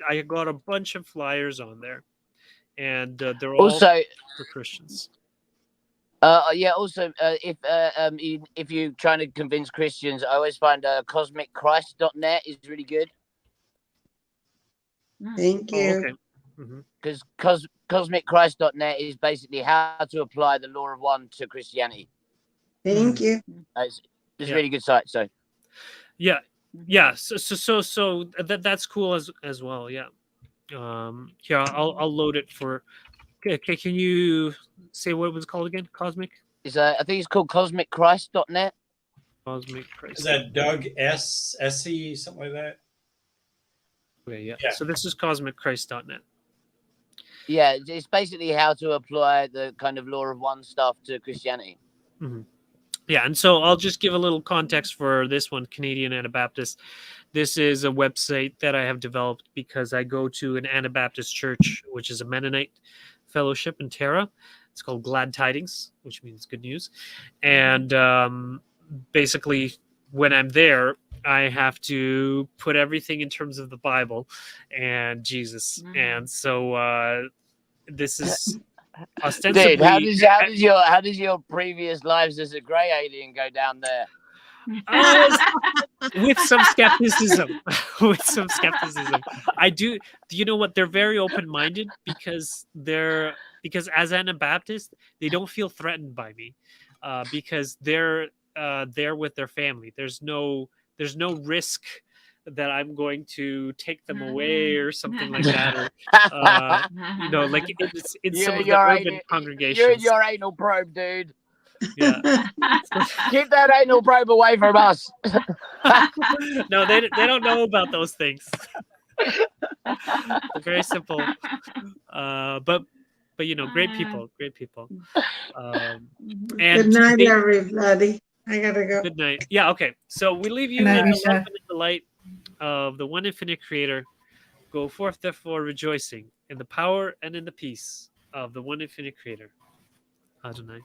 I got a bunch of flyers on there, and they're all also for Christians. Also, if you're trying to convince Christians, I always find cosmicchrist.net is really good. Thank you. Because cosmicchrist.net is basically how to apply the law of one to Christianity. Thank you. It's a really good site. So yeah. So that's cool as well. Yeah. I'll load it for. Okay, can you say what it was called again? Cosmic? I think it's called cosmicchrist.net. Cosmic Christ. Is that Doug S.E. something like that? Okay, yeah. So this is cosmicchrist.net. Yeah, it's basically how to apply the kind of law of one stuff to Christianity. Yeah, and so I'll just give a little context for this one, Canadian Anabaptist. This is a website that I have developed because I go to an Anabaptist church, which is a Mennonite fellowship in Tara. It's called Glad Tidings, which means good news. And basically, when I'm there, I have to put everything in terms of the Bible and Jesus. And so this is ostensibly... Dude, how does your previous lives as a grey alien go down there? With some skepticism. With some skepticism. I do. You know what? They're very open-minded because as Anabaptists, they don't feel threatened by me, because they're there with their family. There's no risk that I'm going to take them away or something like that, or like in some of the urban congregations. You're in your anal probe, dude. Yeah. Keep that anal probe away from us. No, they don't know about those things. They're very simple. But great people. And Good night, everybody. I gotta go. Good night. Yeah, okay. So we leave you Good night, in the Misha. love and in the light of the one infinite creator. Go forth, therefore, rejoicing in the power and in the peace of the one infinite creator. Adonai.